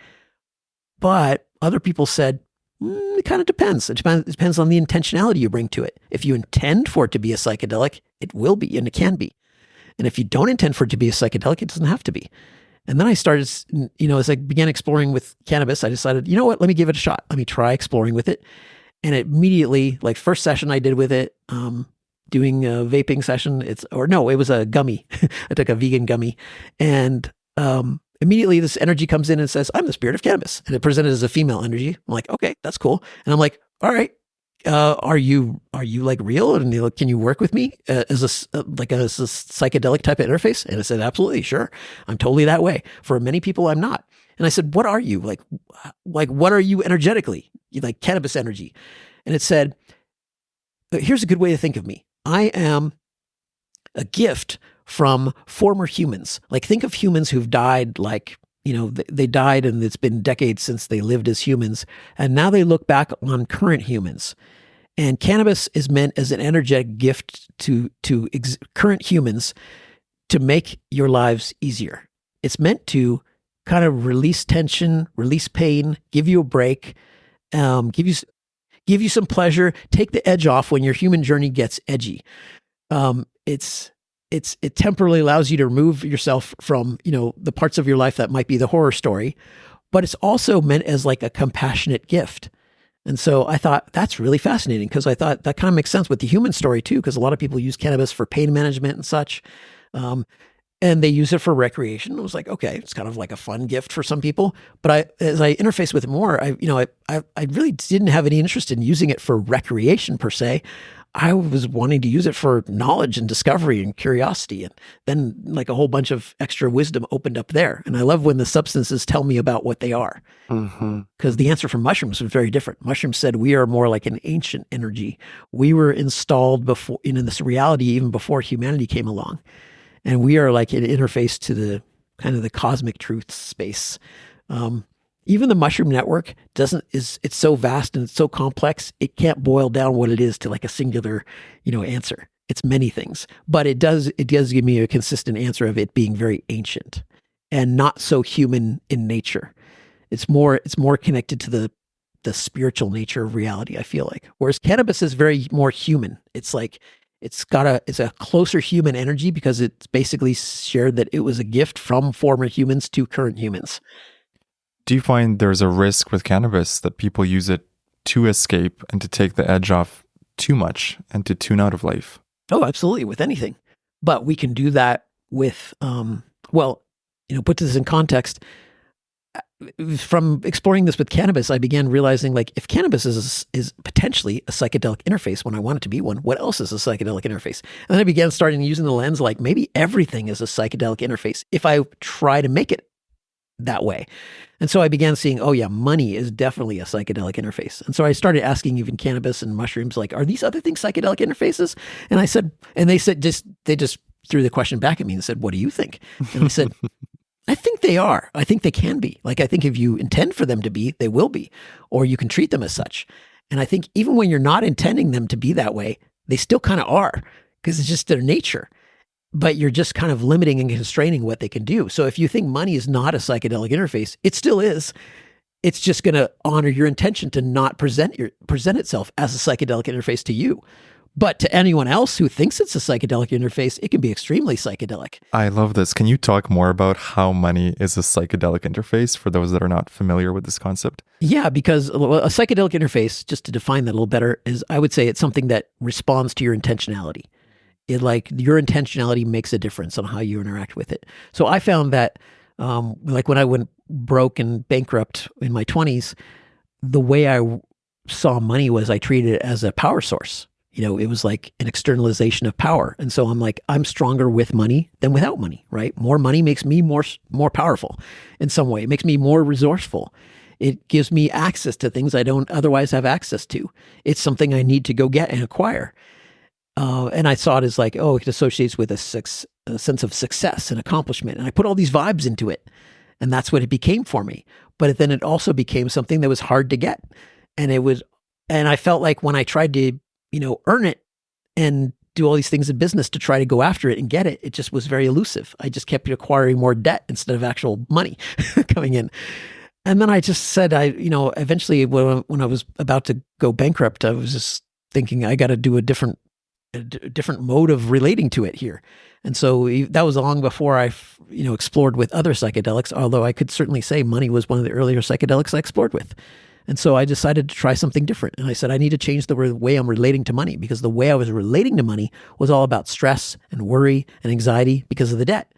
[SPEAKER 2] But other people said, it kind of depends. It depends on the intentionality you bring to it. If you intend for it to be a psychedelic, it will be, and it can be. And if you don't intend for it to be a psychedelic, it doesn't have to be. And then I started, as I began exploring with cannabis, I decided, let me give it a shot. Let me try exploring with it. And immediately, like first session I did with it, doing a vaping session, it was a gummy. I took a vegan gummy, and immediately this energy comes in and says, I'm the spirit of cannabis. And it presented as a female energy. I'm like, okay, that's cool. And I'm like, all right, are you like real? And they're like, can you work with me as a psychedelic type of interface? And I said, absolutely, sure. I'm totally that way. For many people, I'm not. And I said, what are you? Like what are you energetically? You like cannabis energy. And it said, here's a good way to think of me. I am a gift from former humans. Like think of humans who've died, like, they died and it's been decades since they lived as humans. And now they look back on current humans. And cannabis is meant as an energetic gift to current humans to make your lives easier. It's meant to kind of release tension, release pain, give you a break, give you some pleasure, take the edge off when your human journey gets edgy. It temporarily allows you to remove yourself from, the parts of your life that might be the horror story, but it's also meant as like a compassionate gift. And so I thought that's really fascinating, because I thought that kind of makes sense with the human story too, because a lot of people use cannabis for pain management and such. And they use it for recreation. I was like, okay, it's kind of like a fun gift for some people. But as I interface with it more, I really didn't have any interest in using it for recreation per se. I was wanting to use it for knowledge and discovery and curiosity. And then like a whole bunch of extra wisdom opened up there. And I love when the substances tell me about what they are. Because the answer from mushrooms was very different. Mushrooms said we are more like an ancient energy. We were installed before, in this reality, even before humanity came along. And we are like an interface to the kind of the cosmic truth space. Even the mushroom network it's so vast and it's so complex, it can't boil down what it is to like a singular, answer. It's many things, but it does give me a consistent answer of it being very ancient and not so human in nature. It's more connected to the spiritual nature of reality, I feel like. Whereas cannabis is very more human. It's like it's a closer human energy because it's basically shared that it was a gift from former humans to current humans.
[SPEAKER 1] Do you find there's a risk with cannabis that people use it to escape and to take the edge off too much and to tune out of life?
[SPEAKER 2] Oh, absolutely, with anything. But we can do that with, put this in context. From exploring this with cannabis, I began realizing like if cannabis is potentially a psychedelic interface when I want it to be one, what else is a psychedelic interface? And then I began starting using the lens like maybe everything is a psychedelic interface if I try to make it that way. And so I began seeing, oh yeah, money is definitely a psychedelic interface. And so I started asking even cannabis and mushrooms, like, are these other things psychedelic interfaces? And they just threw the question back at me and said, what do you think? And I said, I think they are. I think they can be. Like, I think if you intend for them to be, they will be, or you can treat them as such. And I think even when you're not intending them to be that way, they still kind of are because it's just their nature. But you're just kind of limiting and constraining what they can do. So if you think money is not a psychedelic interface, it still is. It's just going to honor your intention to not present itself as a psychedelic interface to you. But to anyone else who thinks it's a psychedelic interface, it can be extremely psychedelic.
[SPEAKER 1] I love this. Can you talk more about how money is a psychedelic interface for those that are not familiar with this concept?
[SPEAKER 2] Yeah, because a psychedelic interface, just to define that a little better, is I would say it's something that responds to your intentionality. Your intentionality makes a difference on how you interact with it. So I found that like when I went broke and bankrupt in my 20s, the way I saw money was I treated it as a power source. It was like an externalization of power. And so I'm like, I'm stronger with money than without money, right? More money makes me more powerful in some way. It makes me more resourceful. It gives me access to things I don't otherwise have access to. It's something I need to go get and acquire. And I saw it as like, it associates with a sense of success and accomplishment. And I put all these vibes into it. And that's what it became for me. But then it also became something that was hard to get. And I felt like when I tried to, earn it and do all these things in business to try to go after it and get it, it just was very elusive. I just kept acquiring more debt instead of actual money coming in. And then I just said, eventually when I was about to go bankrupt, I was just thinking I got to do a different mode of relating to it here. And so that was long before I, explored with other psychedelics, although I could certainly say money was one of the earlier psychedelics I explored with. And so I decided to try something different. And I said, I need to change the way I'm relating to money because the way I was relating to money was all about stress and worry and anxiety because of the debt.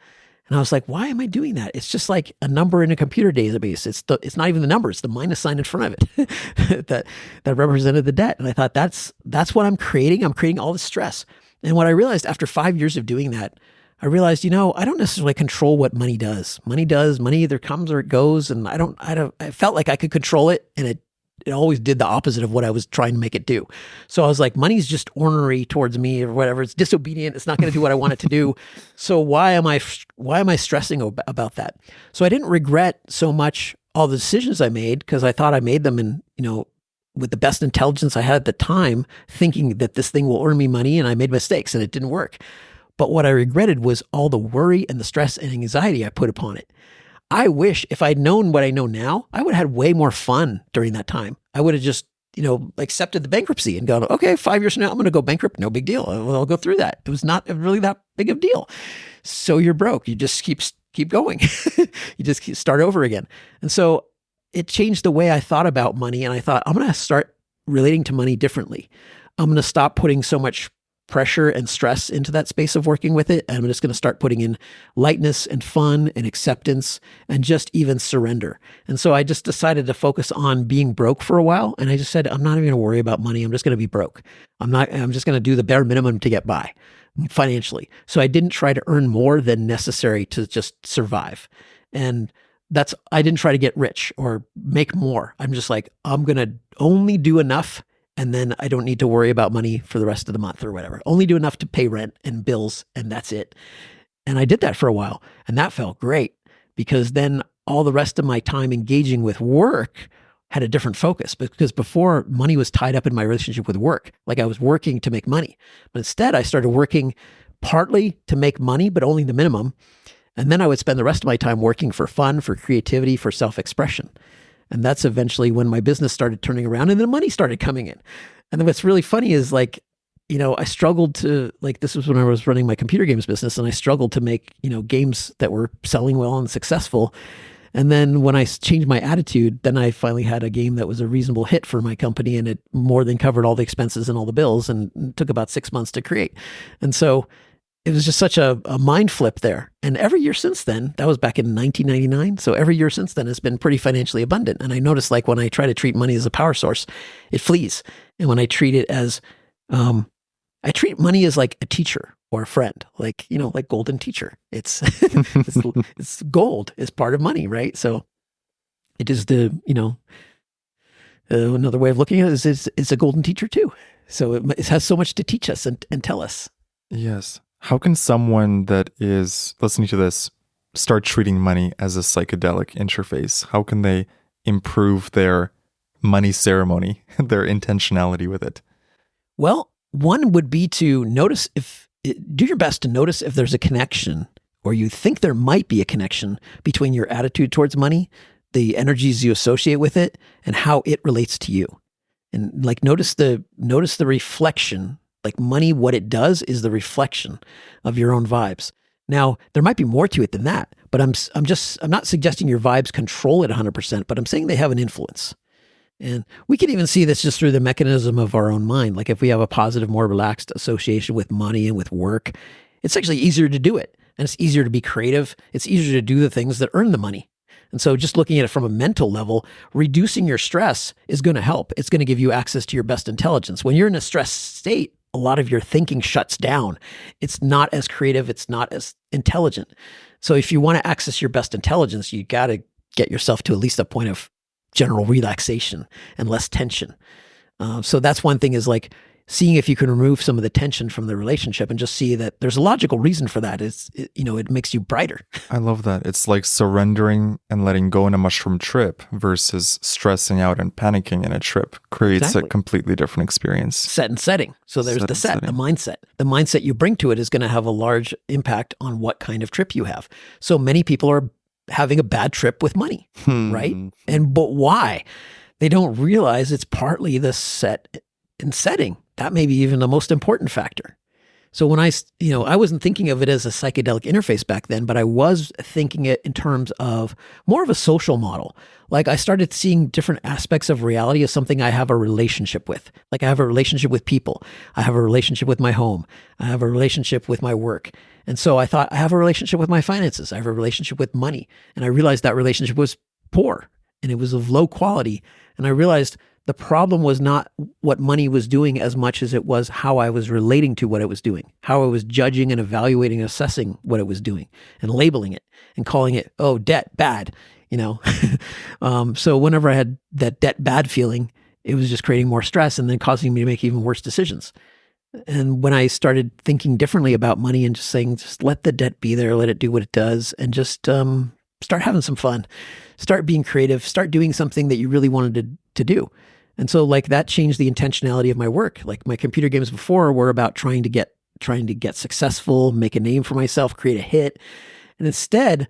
[SPEAKER 2] And I was like, why am I doing that? It's just like a number in a computer database. It's not even the number. It's the minus sign in front of it that represented the debt. And I thought that's what I'm creating. I'm creating all this stress. And what I realized after 5 years of doing that, I realized, I don't necessarily control what money does. Money either comes or it goes. And I felt like I could control it. And it always did the opposite of what I was trying to make it do. So I was like, money's just ornery towards me or whatever. It's disobedient. It's not going to do what I want it to do. So why am I stressing about that? So I didn't regret so much all the decisions I made because I thought I made them in, with the best intelligence I had at the time, thinking that this thing will earn me money, and I made mistakes and it didn't work. But what I regretted was all the worry and the stress and anxiety I put upon it. I wish if I'd known what I know now, I would have had way more fun during that time. I would have just, accepted the bankruptcy and gone, okay, 5 years from now, I'm going to go bankrupt. No big deal. I'll go through that. It was not really that big of a deal. So you're broke. You just keep going. You just start over again. And so it changed the way I thought about money. And I thought, I'm going to start relating to money differently. I'm going to stop putting so much pressure and stress into that space of working with it. And I'm just going to start putting in lightness and fun and acceptance and just even surrender. And so I just decided to focus on being broke for a while. And I just said, I'm not even going to worry about money. I'm just going to be broke. I'm just going to do the bare minimum to get by financially. So I didn't try to earn more than necessary to just survive. And I didn't try to get rich or make more. I'm just like, I'm going to only do enough. And then I don't need to worry about money for the rest of the month or whatever. Only do enough to pay rent and bills, and that's it. And I did that for a while, and that felt great because then all the rest of my time engaging with work had a different focus, because before, money was tied up in my relationship with work. Like I was working to make money. But instead, I started working partly to make money, but only the minimum. And then I would spend the rest of my time working for fun, for creativity, for self-expression. And that's eventually when my business started turning around and the money started coming in. And then what's really funny is like, I struggled to, like, this was when I was running my computer games business, and I struggled to make, games that were selling well and successful. And then when I changed my attitude, then I finally had a game that was a reasonable hit for my company, and it more than covered all the expenses and all the bills, and it took about 6 months to create. And so it was just such a mind flip there. And every year since then, that was back in 1999. So every year since then has been pretty financially abundant. And I noticed, like, when I try to treat money as a power source, it flees. And when I treat it as, I treat money as like a teacher or a friend, like, like golden teacher. It's, it's gold is part of money, right? So it is another way of looking at it is it's a golden teacher too. So it has so much to teach us and tell us.
[SPEAKER 1] Yes. How can someone that is listening to this start treating money as a psychedelic interface? How can they improve their money ceremony, their intentionality with it?
[SPEAKER 2] Well, one would be to do your best to notice if there's a connection, or you think there might be a connection between your attitude towards money, the energies you associate with it, and how it relates to you. And like notice the reflection. Like money, what it does is the reflection of your own vibes. Now, there might be more to it than that, but I'm not suggesting your vibes control it 100%, but I'm saying they have an influence. And we can even see this just through the mechanism of our own mind. Like if we have a positive, more relaxed association with money and with work, it's actually easier to do it. And it's easier to be creative. It's easier to do the things that earn the money. And so just looking at it from a mental level, reducing your stress is going to help. It's going to give you access to your best intelligence. When you're in a stressed state, a lot of your thinking shuts down. It's not as creative. It's not as intelligent. So if you want to access your best intelligence, you got to get yourself to at least a point of general relaxation and less tension. So that's one thing, is like seeing if you can remove some of the tension from the relationship and just see that there's a logical reason for that. It makes you brighter.
[SPEAKER 1] I love that. It's like surrendering and letting go in a mushroom trip versus stressing out and panicking in a trip creates
[SPEAKER 2] Exactly.
[SPEAKER 1] a completely different experience.
[SPEAKER 2] Set and setting. So there's the mindset. The mindset you bring to it is going to have a large impact on what kind of trip you have. So many people are having a bad trip with money, right? But why? They don't realize it's partly the set and setting. That may be even the most important factor. So when I wasn't thinking of it as a psychedelic interface back then, but I was thinking it in terms of more of a social model. Like I started seeing different aspects of reality as something I have a relationship with. Like I have a relationship with people. I have a relationship with my home. I have a relationship with my work. And so I thought I have a relationship with my finances. I have a relationship with money. And I realized that relationship was poor and it was of low quality. And I realized the problem was not what money was doing as much as it was how I was relating to what it was doing, how I was judging and evaluating and assessing what it was doing and labeling it and calling it, oh, debt, bad, So whenever I had that debt bad feeling, it was just creating more stress and then causing me to make even worse decisions. And when I started thinking differently about money and just saying, just let the debt be there, let it do what it does, and just start having some fun, start being creative, start doing something that you really wanted to do. And so like that changed the intentionality of my work. Like my computer games before were about trying to get successful, make a name for myself, create a hit. And instead,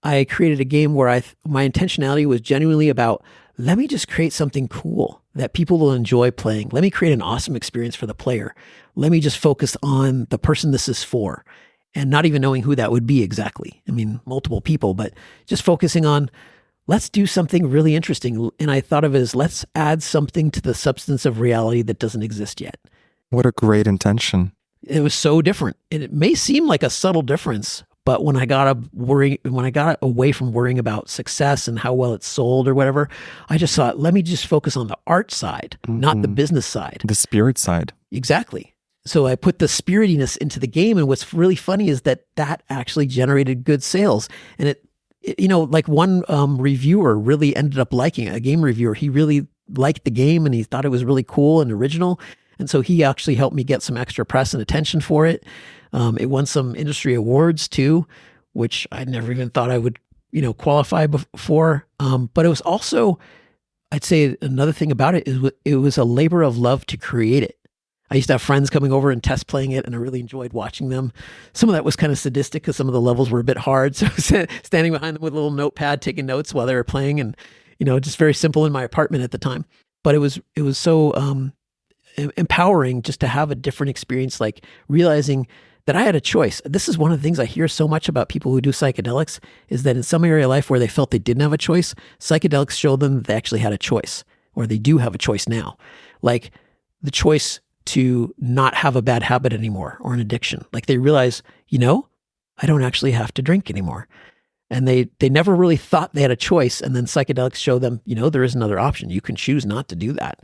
[SPEAKER 2] I created a game where my intentionality was genuinely about, let me just create something cool that people will enjoy playing. Let me create an awesome experience for the player. Let me just focus on the person this is for, and not even knowing who that would be exactly. I mean, multiple people, but just focusing on, let's do something really interesting. And I thought of it as, let's add something to the substance of reality that doesn't exist yet.
[SPEAKER 1] What a great intention.
[SPEAKER 2] It was so different. And it may seem like a subtle difference, but when I got away from worrying about success and how well it's sold or whatever, I just thought, let me just focus on the art side, not the business side. The spirit side. Exactly. So I put the spiritiness into the game. And what's really funny is that actually generated good sales. And it like one reviewer really ended up liking it, a game reviewer. He really liked the game and he thought it was really cool and original. And so he actually helped me get some extra press and attention for it. It won some industry awards too, which I never even thought I would qualify for. But it was also, I'd say another thing about it is it was a labor of love to create it. I used to have friends coming over and test playing it, and I really enjoyed watching them. Some of that was kind of sadistic because some of the levels were a bit hard. So I was standing behind them with a little notepad, taking notes while they were playing, and just very simple in my apartment at the time. But it was so empowering just to have a different experience, like realizing that I had a choice. This is one of the things I hear so much about people who do psychedelics, is that in some area of life where they felt they didn't have a choice, psychedelics show them that they actually had a choice, or they do have a choice now. Like the choice to not have a bad habit anymore or an addiction. Like they realize, I don't actually have to drink anymore. And they never really thought they had a choice. And then psychedelics show them, there is another option. You can choose not to do that.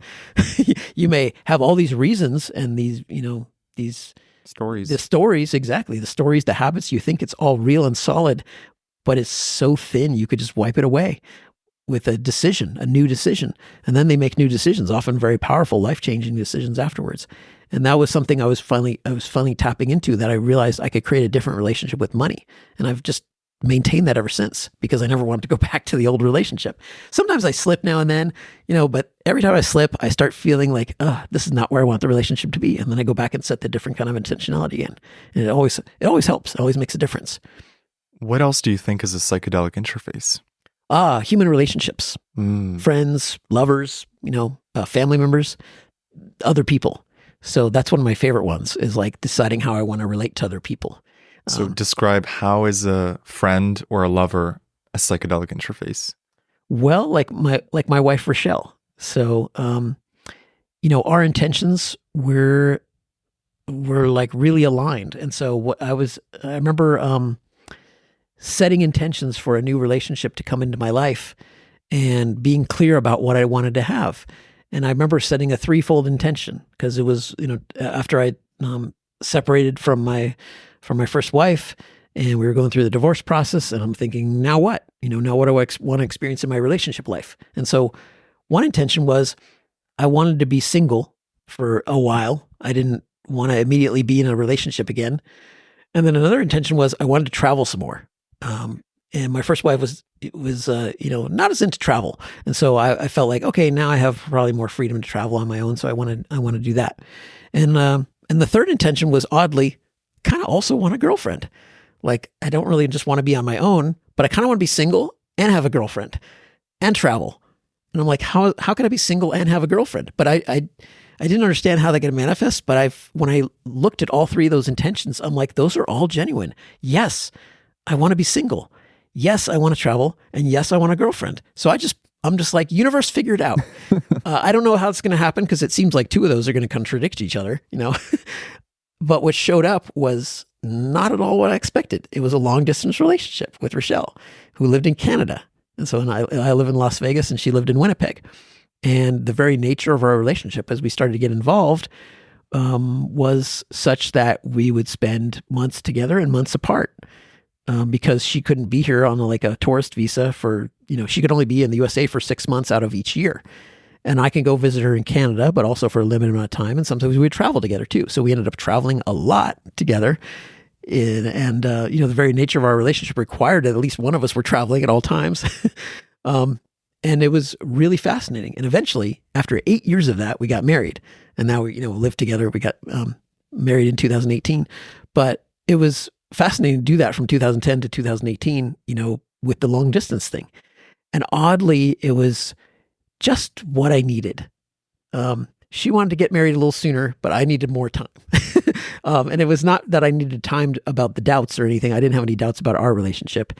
[SPEAKER 2] You may have all these reasons and these
[SPEAKER 1] stories.
[SPEAKER 2] The stories, exactly. The stories, the habits, you think it's all real and solid, but it's so thin, you could just wipe it away with a decision, a new decision. And then they make new decisions, often very powerful, life-changing decisions afterwards. And that was something I was finally tapping into, that I realized I could create a different relationship with money. And I've just maintained that ever since, because I never wanted to go back to the old relationship. Sometimes I slip now and then, but every time I slip, I start feeling like, this is not where I want the relationship to be. And then I go back and set the different kind of intentionality again. And it always helps. It always makes a difference.
[SPEAKER 1] What else do you think is a psychedelic interface?
[SPEAKER 2] Human relationships, friends, lovers, family members, other people. So that's one of my favorite ones, is like deciding how I want to relate to other people.
[SPEAKER 1] So describe, how is a friend or a lover a psychedelic interface?
[SPEAKER 2] Well, like my wife, Rochelle. So, our intentions were like really aligned. And so I remember, setting intentions for a new relationship to come into my life and being clear about what I wanted to have. And I remember setting a threefold intention, because it was, after I separated from my first wife, and we were going through the divorce process, and I'm thinking, now what? Now what do I want to experience in my relationship life? And so one intention was I wanted to be single for a while. I didn't want to immediately be in a relationship again. And then another intention was I wanted to travel some more. And my first wife was not as into travel. And so I felt like, okay, now I have probably more freedom to travel on my own. So I want to do that. And the third intention was, oddly, kind of also want a girlfriend. Like, I don't really just want to be on my own, but I kind of want to be single and have a girlfriend and travel. And I'm like, how can I be single and have a girlfriend? But I didn't understand how that could manifest. But when I looked at all three of those intentions, I'm like, those are all genuine. Yes, I want to be single. Yes, I want to travel. And yes, I want a girlfriend. So I'm just like, universe, figure it out. I don't know how it's going to happen, because it seems like two of those are going to contradict each other, But what showed up was not at all what I expected. It was a long distance relationship with Rochelle, who lived in Canada. And so I live in Las Vegas, and she lived in Winnipeg. And the very nature of our relationship, as we started to get involved, was such that we would spend months together and months apart. Because she couldn't be here on a tourist visa for, she could only be in the USA for 6 months out of each year. And I can go visit her in Canada, but also for a limited amount of time. And sometimes we would travel together too. So we ended up traveling a lot together. And the very nature of our relationship required that at least one of us were traveling at all times. And it was really fascinating. And eventually, after 8 years of that, we got married. And now we, live together. We got married in 2018. But it was fascinating to do that from 2010 to 2018, with the long distance thing. And oddly, it was just what I needed. She wanted to get married a little sooner, but I needed more time. And it was not that I needed time about the doubts or anything. I didn't have any doubts about our relationship.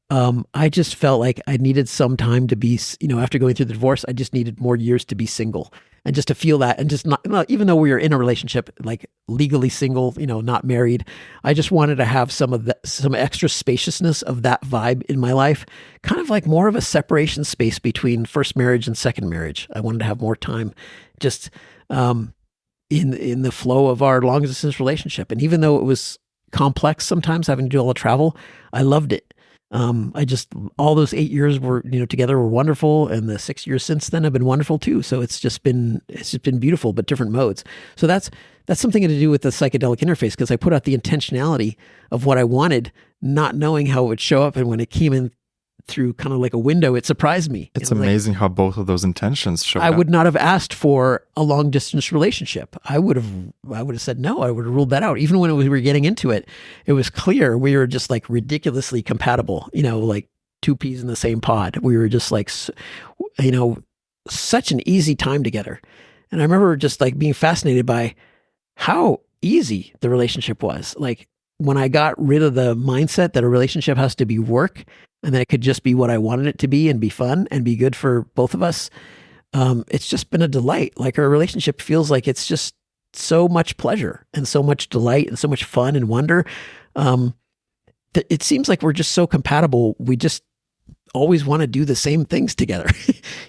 [SPEAKER 2] I just felt like I needed some time to be, after going through the divorce, I just needed more years to be single, and just to feel that, and just not, even though we were in a relationship, like legally single, not married, I just wanted to have some extra spaciousness of that vibe in my life, kind of like more of a separation space between first marriage and second marriage. I wanted to have more time just in the flow of our long distance relationship. And even though it was complex sometimes, having to do all the travel, I loved it. All those 8 years were, together were wonderful. And the 6 years since then have been wonderful too. So it's just been beautiful, but different modes. So that's something to do with the psychedelic interface, because I put out the intentionality of what I wanted, not knowing how it would show up. And when it came in through kind of like a window. It surprised me.
[SPEAKER 1] It's amazing how both of those intentions show up.
[SPEAKER 2] I would not have asked for a long distance relationship. I would have said no. I would have ruled that out. Even when we were getting into it, it was clear we were just like ridiculously compatible, like two peas in the same pod. We were just like, such an easy time together. And I remember just like being fascinated by how easy the relationship was. Like when I got rid of the mindset that a relationship has to be work and that it could just be what I wanted it to be and be fun and be good for both of us, it's just been a delight. Like our relationship feels like it's just so much pleasure and so much delight and so much fun and wonder. That it seems like we're just so compatible. We just always want to do the same things together.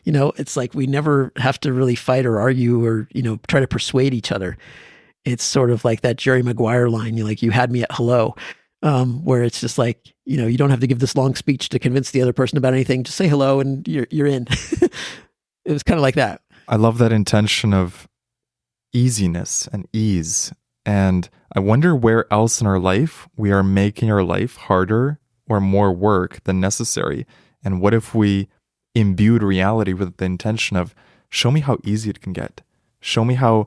[SPEAKER 2] It's like we never have to really fight or argue or, try to persuade each other. It's sort of like that Jerry Maguire line, you had me at hello, where it's just like, you don't have to give this long speech to convince the other person about anything. Just say hello and you're in. It was kind of like that.
[SPEAKER 1] I love that intention of easiness and ease. And I wonder where else in our life we are making our life harder or more work than necessary. And what if we imbued reality with the intention of, show me how easy it can get. Show me how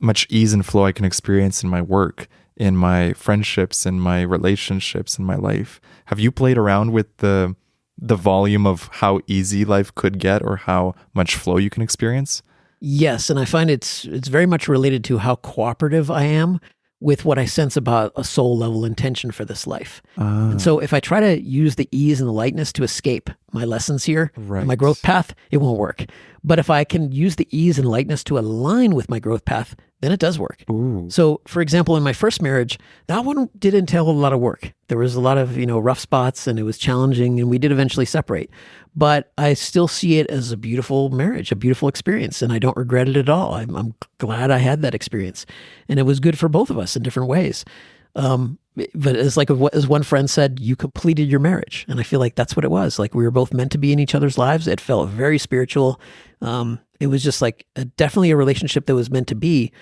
[SPEAKER 1] much ease and flow I can experience in my work, in my friendships, in my relationships, in my life. Have you played around with the volume of how easy life could get or how much flow you can experience?
[SPEAKER 2] Yes, and I find it's very much related to how cooperative I am with what I sense about a soul level intention for this life. And so if I try to use the ease and the lightness to escape my lessons here,
[SPEAKER 1] right,
[SPEAKER 2] my growth path, it won't work. But if I can use the ease and lightness to align with my growth path, then it does work.
[SPEAKER 1] Ooh.
[SPEAKER 2] So for example, in my first marriage, that one did entail a lot of work. There was a lot of, rough spots and it was challenging and we did eventually separate. But I still see it as a beautiful marriage, a beautiful experience, and I don't regret it at all. I'm glad I had that experience, and it was good for both of us in different ways. But it's like as one friend said, you completed your marriage, and I feel like that's what it was. Like we were both meant to be in each other's lives. It felt very spiritual. It was just like definitely a relationship that was meant to be,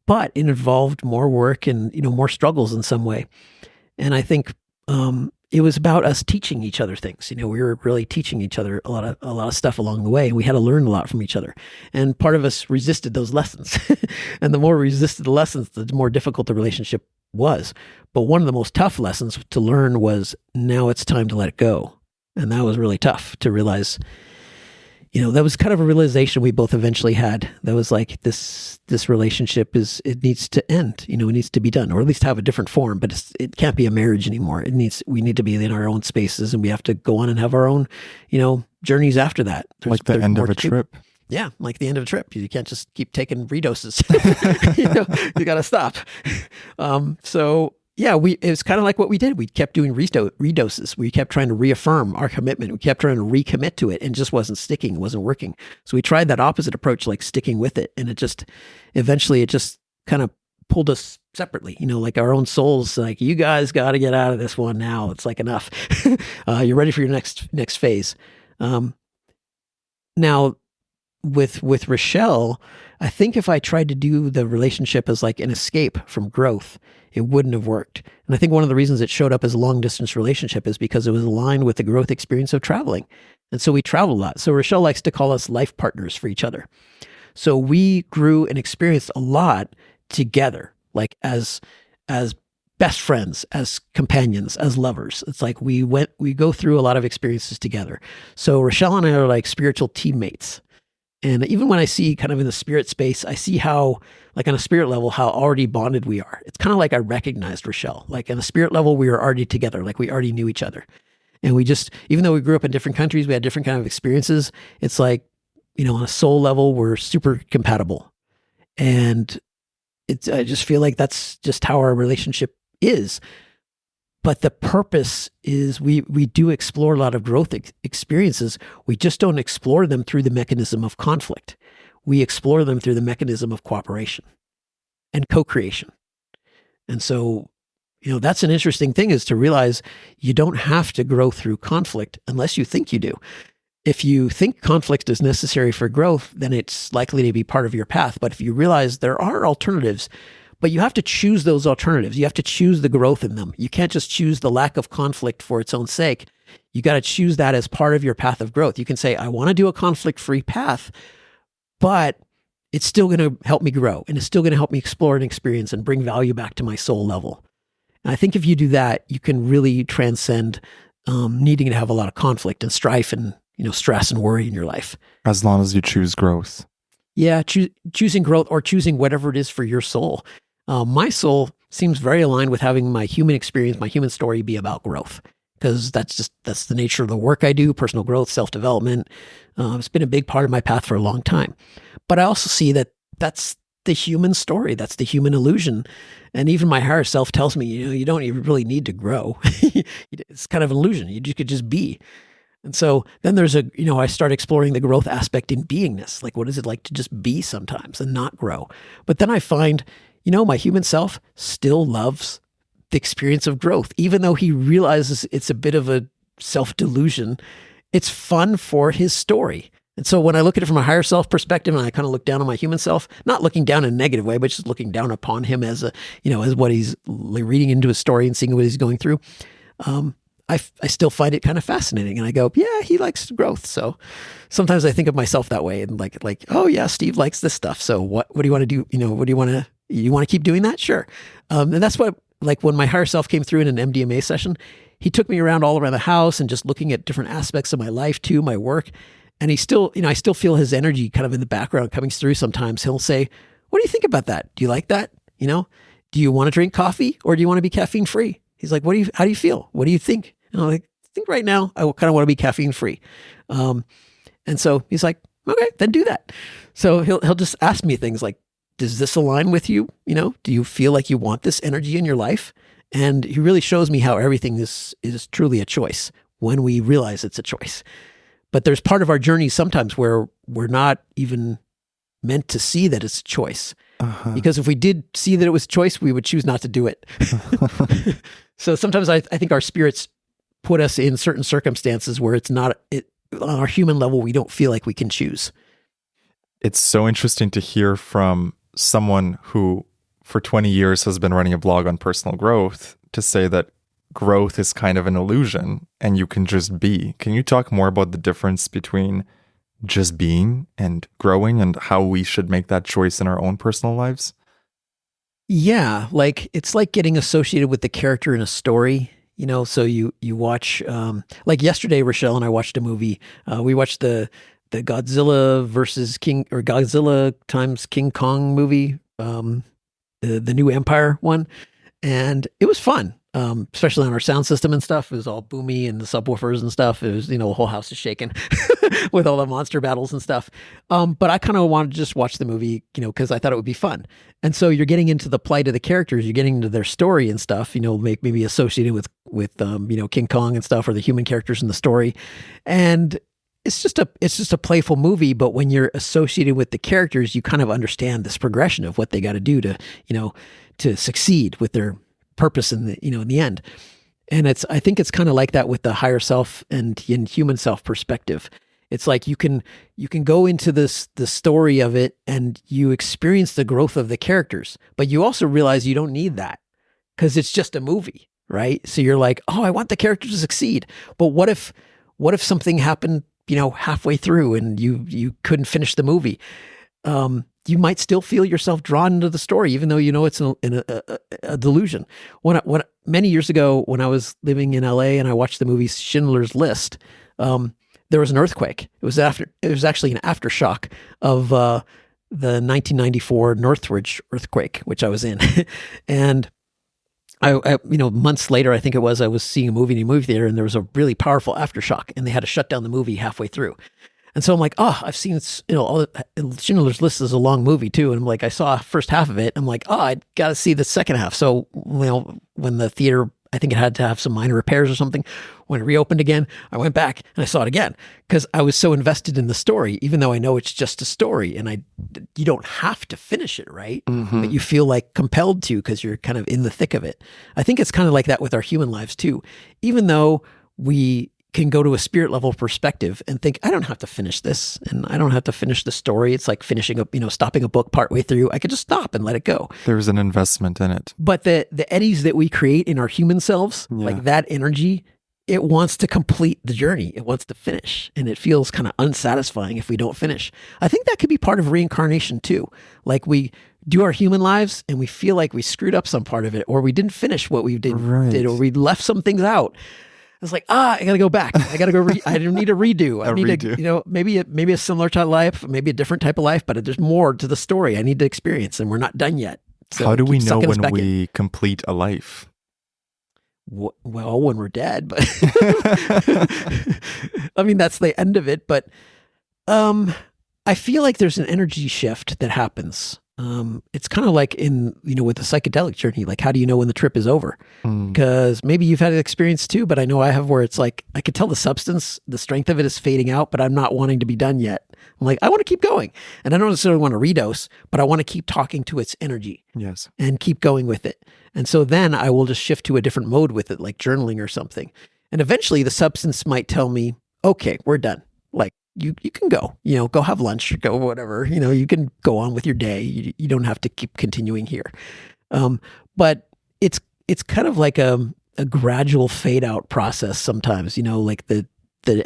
[SPEAKER 2] but it involved more work and more struggles in some way. And I think it was about us teaching each other things. We were really teaching each other a lot of stuff along the way, and we had to learn a lot from each other. And part of us resisted those lessons. And the more we resisted the lessons, the more difficult the relationship was. But one of the most tough lessons to learn was, now it's time to let it go. And that was really tough to realize. That was kind of a realization we both eventually had. That was like, this relationship it needs to end. It needs to be done, or at least have a different form. But it can't be a marriage anymore. We need to be in our own spaces, and we have to go on and have our own, journeys after that.
[SPEAKER 1] Like the end of a trip.
[SPEAKER 2] Yeah, like the end of a trip. You can't just keep taking redoses. You got to stop. So yeah, it was kind of like what we did. We kept doing redoses. We kept trying to reaffirm our commitment. We kept trying to recommit to it, and it just wasn't sticking. It wasn't working. So we tried that opposite approach, like sticking with it. And eventually it just kind of pulled us separately, like our own souls, like, you guys got to get out of this one now. It's like enough. You're ready for your next phase. Now with Rochelle, I think if I tried to do the relationship as like an escape from growth, it wouldn't have worked. And I think one of the reasons it showed up as a long distance relationship is because it was aligned with the growth experience of traveling. And so we traveled a lot. So Rochelle likes to call us life partners for each other. So we grew and experienced a lot together, like as best friends, as companions, as lovers. It's like we go through a lot of experiences together. So Rochelle and I are like spiritual teammates. And even when I see kind of in the spirit space, I see how, like on a spirit level, how already bonded we are. It's kind of like I recognized Rochelle. Like on a spirit level, we were already together. Like we already knew each other. And we just, even though we grew up in different countries, we had different kind of experiences. It's like, on a soul level, we're super compatible. And I just feel like that's just how our relationship is. But the purpose is we do explore a lot of growth experiences. We just don't explore them through the mechanism of conflict. We explore them through the mechanism of cooperation and co-creation. And so, that's an interesting thing, is to realize you don't have to grow through conflict unless you think you do. If you think conflict is necessary for growth, then it's likely to be part of your path. But if you realize there are alternatives, but you have to choose those alternatives. You have to choose the growth in them. You can't just choose the lack of conflict for its own sake. you got to choose that as part of your path of growth. You can say, I want to do a conflict-free path, but it's still going to help me grow, and it's still going to help me explore and experience and bring value back to my soul level. And I think if you do that, you can really transcend needing to have a lot of conflict and strife and stress and worry in your life.
[SPEAKER 1] As long as you choose growth.
[SPEAKER 2] Yeah, choosing growth or choosing whatever it is for your soul. My soul seems very aligned with having my human experience, my human story be about growth, because that's the nature of the work I do, personal growth, self-development. It's been a big part of my path for a long time. But I also see that that's the human story. That's the human illusion. And even my higher self tells me, you don't even really need to grow. It's kind of an illusion. You could just be. And so then there's I start exploring the growth aspect in beingness. Like, what is it like to just be sometimes and not grow? But then I find, my human self still loves the experience of growth, even though he realizes it's a bit of a self-delusion. It's fun for his story. And so when I look at it from a higher self perspective, and I kind of look down on my human self, not looking down in a negative way, but just looking down upon him as as what he's reading into his story and seeing what he's going through, I still find it kind of fascinating. And I go, yeah, he likes growth. So sometimes I think of myself that way and like, oh yeah, Steve likes this stuff. So what do you want to do? What do you want to keep doing that? Sure. And that's what, like when my higher self came through in an MDMA session, he took me around all around the house and just looking at different aspects of my life too, my work. And he still, I still feel his energy kind of in the background coming through sometimes. He'll say, what do you think about that? Do you like that? Do you want to drink coffee or do you want to be caffeine free? He's like, how do you feel? What do you think? And I'm like, I think right now I kind of want to be caffeine free. And so he's like, okay, then do that. So he'll just ask me things like, does this align with you? Do you feel like you want this energy in your life? And he really shows me how everything is truly a choice when we realize it's a choice. But there's part of our journey sometimes where we're not even meant to see that it's a choice. Uh-huh. Because if we did see that it was a choice, we would choose not to do it. So sometimes I think our spirits put us in certain circumstances where it's not, on our human level, we don't feel like we can choose.
[SPEAKER 1] It's so interesting to hear from someone who for 20 years has been running a blog on personal growth to say that growth is kind of an illusion and you can just be. Can you talk more about the difference between just being and growing and how we should make that choice in our own personal lives?
[SPEAKER 2] Yeah, it's like getting associated with the character in a story. So you watch, like yesterday, Rochelle and I watched a movie. We watched the Godzilla versus King, or Godzilla times King Kong movie, the new Empire one. And it was fun, especially on our sound system and stuff. It was all boomy and the subwoofers and stuff. It was, the whole house is shaking with all the monster battles and stuff. But I kind of wanted to just watch the movie, because I thought it would be fun. And so you're getting into the plight of the characters, you're getting into their story and stuff, maybe associated with King Kong and stuff, or the human characters in the story. And it's just a playful movie, but when you're associated with the characters, you kind of understand this progression of what they got to do to succeed with their purpose in the end. And I think it's kind of like that with the higher self and in human self perspective. It's like you can go into the story of it and you experience the growth of the characters, but you also realize you don't need that because it's just a movie, right? So you're like, oh, I want the character to succeed. But what if something happened, halfway through and you couldn't finish the movie? You might still feel yourself drawn into the story, even though it's a delusion. When many years ago, when I was living in LA and I watched the movie Schindler's List, there was an earthquake. It was actually an aftershock of the 1994 Northridge earthquake, which I was in, and I months later, I think it was, I was seeing a movie in a movie theater, and there was a really powerful aftershock, and they had to shut down the movie halfway through. And so I'm like, oh, I've seen, Schindler's List is a long movie too. And I'm like, I saw first half of it. I'm like, oh, I got to see the second half. So, when the theater, I think it had to have some minor repairs or something. When it reopened again, I went back and I saw it again because I was so invested in the story, even though I know it's just a story and you don't have to finish it, right? Mm-hmm. But you feel like compelled to because you're kind of in the thick of it. I think it's kind of like that with our human lives too. Even though we can go to a spirit level perspective and think, I don't have to finish this and I don't have to finish the story. It's like finishing stopping a book partway through. I could just stop and let it go.
[SPEAKER 1] There's an investment in it.
[SPEAKER 2] But the eddies that we create in our human selves, like that energy it wants to complete the journey. It wants to finish. And it feels kind of unsatisfying if we don't finish. I think that could be part of reincarnation too. Like we do our human lives and we feel like we screwed up some part of it, or we didn't finish what we did, or we left some things out. It's like, I got to go back. I got to go. I need a redo. I need to, maybe a similar type of life, maybe a different type of life, but there's more to the story I need to experience, and we're not done yet. So
[SPEAKER 1] how do we know when we complete a life?
[SPEAKER 2] Well, when we're dead, but I mean, that's the end of it. But I feel like there's an energy shift that happens. It's kind of like with the psychedelic journey, like how do you know when the trip is over? Because maybe you've had an experience too, but I know I have, where it's like, I could tell the substance, the strength of it is fading out, but I'm not wanting to be done yet. I'm like, I want to keep going. And I don't necessarily want to redose, but I want to keep talking to its energy.
[SPEAKER 1] Yes.
[SPEAKER 2] And keep going with it. And so then I will just shift to a different mode with it, like journaling or something. And eventually the substance might tell me, okay, we're done. Like, you can go, go have lunch, go whatever, you can go on with your day. You don't have to keep continuing here. But it's kind of like a gradual fade out process sometimes, like the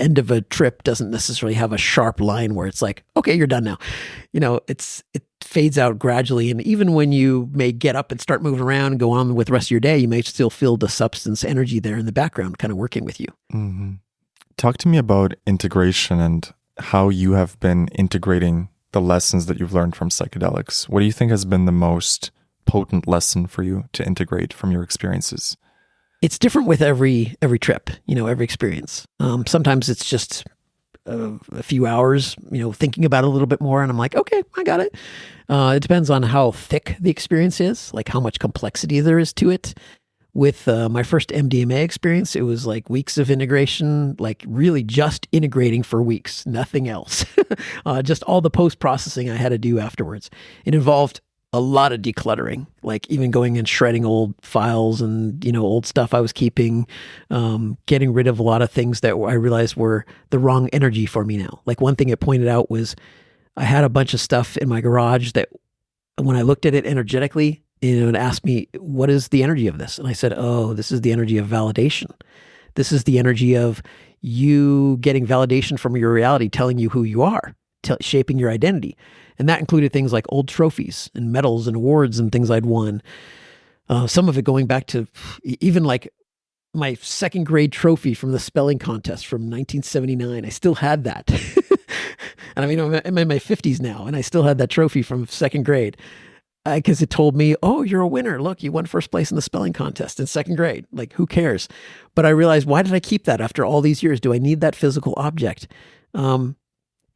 [SPEAKER 2] end of a trip doesn't necessarily have a sharp line where it's like, okay, you're done now. It fades out gradually. And even when you may get up and start moving around and go on with the rest of your day, you may still feel the substance energy there in the background kind of working with you.
[SPEAKER 1] Mm-hmm. Talk to me about integration and how you have been integrating the lessons that you've learned from psychedelics. What do you think has been the most potent lesson for you to integrate from your experiences?
[SPEAKER 2] It's different with every trip, every experience. Sometimes it's just a few hours, thinking about it a little bit more, and I'm like, okay, I got it. It depends on how thick the experience is, like how much complexity there is to it. With my first MDMA experience, it was like weeks of integration, like really just integrating for weeks, nothing else. Just all the post-processing I had to do afterwards. It involved a lot of decluttering, like even going and shredding old files and, old stuff I was keeping, getting rid of a lot of things that I realized were the wrong energy for me now. Like one thing it pointed out was I had a bunch of stuff in my garage that when I looked at it energetically, it asked me, what is the energy of this? And I said, oh, this is the energy of validation. This is the energy of you getting validation from your reality, telling you who you are, shaping your identity. And that included things like old trophies and medals and awards and things I'd won. Some of it going back to even like my second grade trophy from the spelling contest from 1979. I still had that. And I mean, I'm in my 50s now, and I still had that trophy from second grade. Because it told me, oh, you're a winner. Look, you won first place in the spelling contest in second grade. Like, who cares? But I realized, why did I keep that after all these years? Do I need that physical object? And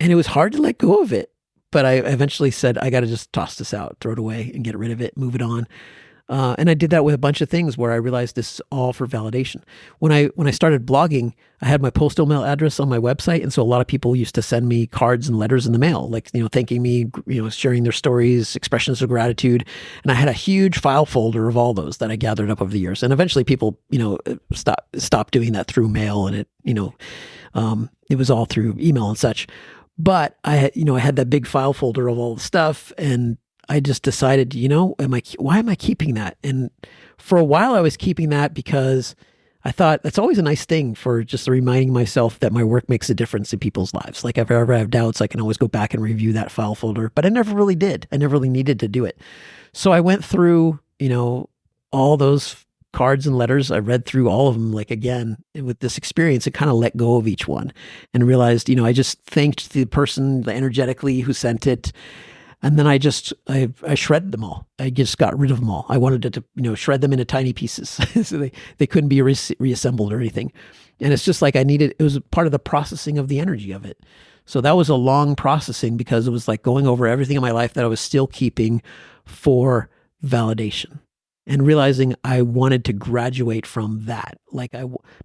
[SPEAKER 2] it was hard to let go of it. But I eventually said, I got to just toss this out, throw it away and get rid of it, move it on. And I did that with a bunch of things where I realized this is all for validation. When I started blogging, I had my postal mail address on my website. And so a lot of people used to send me cards and letters in the mail, like, thanking me, sharing their stories, expressions of gratitude. And I had a huge file folder of all those that I gathered up over the years. And eventually people, stopped doing that through mail, and it, it was all through email and such. But I had that big file folder of all the stuff, and I just decided, why am I keeping that? And for a while I was keeping that because I thought that's always a nice thing for just reminding myself that my work makes a difference in people's lives. Like if I ever have doubts, I can always go back and review that file folder, but I never really did. I never really needed to do it. So I went through, all those cards and letters. I read through all of them, like again, and with this experience, it kind of let go of each one and realized, I just thanked the person energetically who sent it. And then I shredded them all. I just got rid of them all. I wanted to, shred them into tiny pieces so they couldn't be reassembled or anything. And it's just like it was part of the processing of the energy of it. So that was a long processing because it was like going over everything in my life that I was still keeping for validation and realizing I wanted to graduate from that.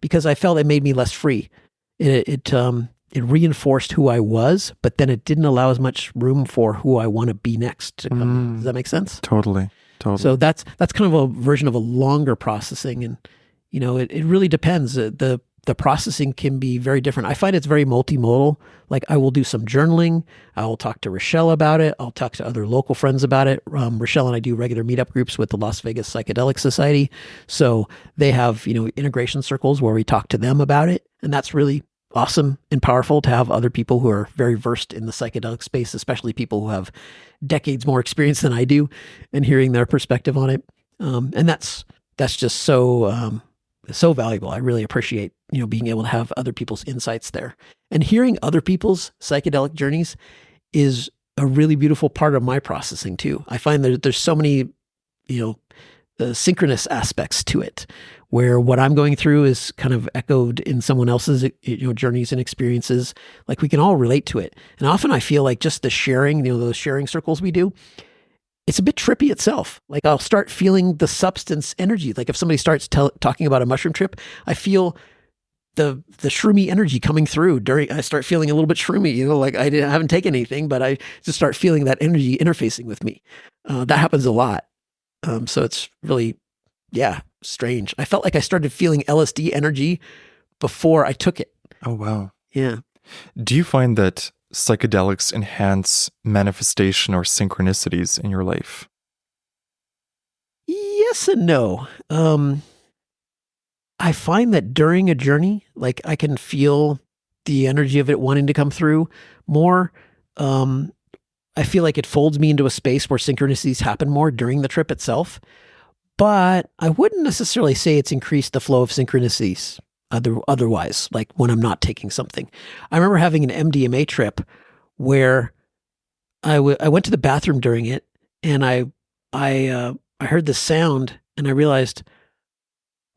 [SPEAKER 2] Because I felt it made me less free. It reinforced who I was, but then it didn't allow as much room for who I want to be next to come. Does that make sense?
[SPEAKER 1] Totally.
[SPEAKER 2] So that's kind of a version of a longer processing. And, it really depends. The the processing can be very different. I find it's very multimodal. Like I will do some journaling. I will talk to Rochelle about it. I'll talk to other local friends about it. Rochelle and I do regular meetup groups with the Las Vegas Psychedelic Society. So they have, integration circles where we talk to them about it. And that's really awesome and powerful to have other people who are very versed in the psychedelic space, especially people who have decades more experience than I do, and hearing their perspective on it. And that's just so valuable. I really appreciate, being able to have other people's insights there. And hearing other people's psychedelic journeys is a really beautiful part of my processing too. I find that there's so many, synchronous aspects to it, where what I'm going through is kind of echoed in someone else's, journeys and experiences. Like we can all relate to it. And often I feel like just the sharing, those sharing circles we do, it's a bit trippy itself. Like I'll start feeling the substance energy. Like if somebody starts talking about a mushroom trip, I feel the shroomy energy coming through I start feeling a little bit shroomy, like I haven't taken anything, but I just start feeling that energy interfacing with me. That happens a lot. So it's really, strange. I felt like I started feeling LSD energy before I took it.
[SPEAKER 1] Oh, wow.
[SPEAKER 2] Yeah.
[SPEAKER 1] Do you find that psychedelics enhance manifestation or synchronicities in your life?
[SPEAKER 2] Yes and no. I find that during a journey, like I can feel the energy of it wanting to come through more. I feel like it folds me into a space where synchronicities happen more during the trip itself. But I wouldn't necessarily say it's increased the flow of synchronicities otherwise, like when I'm not taking something. I remember having an MDMA trip where I went to the bathroom during it, and I heard the sound, and I realized,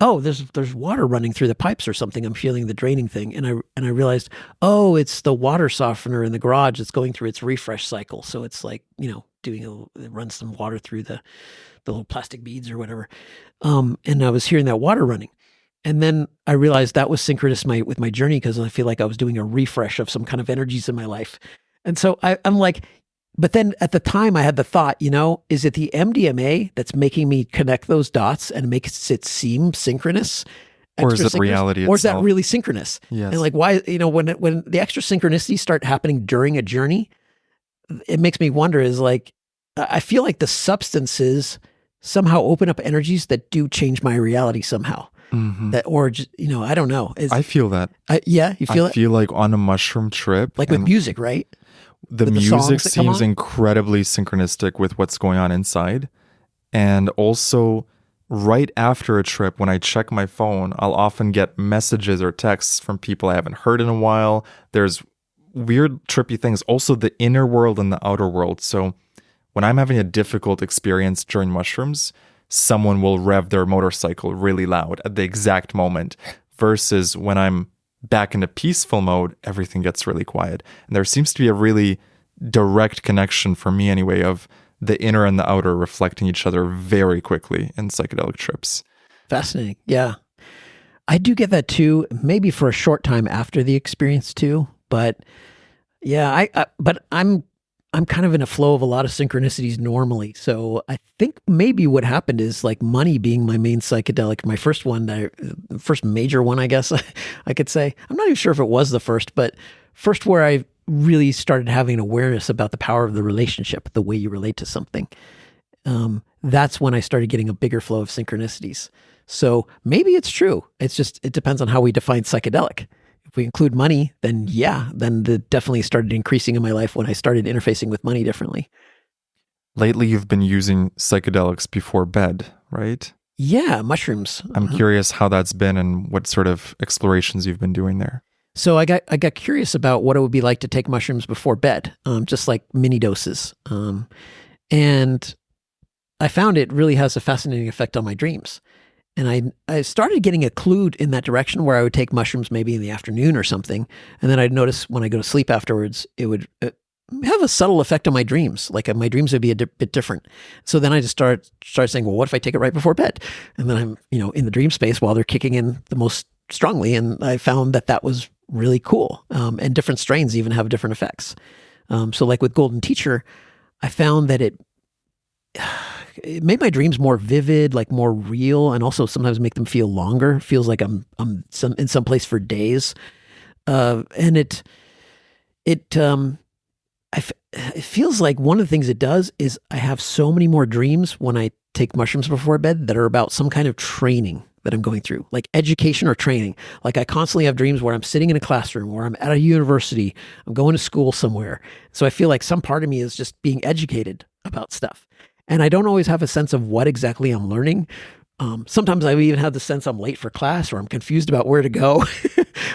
[SPEAKER 2] oh, there's water running through the pipes or something. I'm feeling the draining thing. And I realized, oh, it's the water softener in the garage that's going through its refresh cycle. So it's like, it runs some water through the little plastic beads or whatever. And I was hearing that water running. And then I realized that was synchronous with my journey, because I feel like I was doing a refresh of some kind of energies in my life. And so I'm like, but then at the time I had the thought, is it the MDMA that's making me connect those dots and makes it seem synchronous?
[SPEAKER 1] Or is it reality itself?
[SPEAKER 2] Or is that really synchronous?
[SPEAKER 1] Yes.
[SPEAKER 2] And like, why, when the extra synchronicities start happening during a journey, it makes me wonder, is like, I feel like the substances somehow open up energies that do change my reality somehow.
[SPEAKER 1] Mm-hmm.
[SPEAKER 2] That, or just, I don't know.
[SPEAKER 1] I feel that.
[SPEAKER 2] Yeah, you feel it?
[SPEAKER 1] I feel like on a mushroom trip.
[SPEAKER 2] Like with music, right?
[SPEAKER 1] The music seems incredibly synchronistic with what's going on inside. And also, right after a trip, when I check my phone, I'll often get messages or texts from people I haven't heard in a while. There's weird, trippy things. Also, the inner world and the outer world. So when I'm having a difficult experience during mushrooms, someone will rev their motorcycle really loud at the exact moment, versus when I'm back into peaceful mode, everything gets really quiet. And there seems to be a really direct connection, for me anyway, of the inner and the outer reflecting each other very quickly in psychedelic trips.
[SPEAKER 2] Fascinating. Yeah. I do get that too, maybe for a short time after the experience too. But yeah, but I'm kind of in a flow of a lot of synchronicities normally. So I think maybe what happened is, like, money being my main psychedelic, my first one, the first major one, I guess I could say. I'm not even sure if it was the first, but first where I really started having an awareness about the power of the relationship, the way you relate to something. That's when I started getting a bigger flow of synchronicities. So maybe it's true. It depends on how we define psychedelic. If we include money, then it definitely started increasing in my life when I started interfacing with money differently.
[SPEAKER 1] Lately, you've been using psychedelics before bed, right?
[SPEAKER 2] Yeah, mushrooms.
[SPEAKER 1] I'm curious how that's been and what sort of explorations you've been doing there.
[SPEAKER 2] So I got curious about what it would be like to take mushrooms before bed, just like mini doses. And I found it really has a fascinating effect on my dreams. And I started getting a clue in that direction, where I would take mushrooms maybe in the afternoon or something. And then I'd notice when I go to sleep afterwards, it would have a subtle effect on my dreams. Like my dreams would be a bit different. So then I just started saying, well, what if I take it right before bed? And then I'm, in the dream space while they're kicking in the most strongly. And I found that was really cool. And different strains even have different effects. So like with Golden Teacher, I found that it it made my dreams more vivid, like more real, and also sometimes make them feel longer. Feels like I'm in some place for days. And it feels like one of the things it does is I have so many more dreams when I take mushrooms before bed that are about some kind of training that I'm going through, like education or training. Like I constantly have dreams where I'm sitting in a classroom, where I'm at a university, I'm going to school somewhere. So I feel like some part of me is just being educated about stuff. And I don't always have a sense of what exactly I'm learning. Sometimes I even have the sense I'm late for class, or I'm confused about where to go.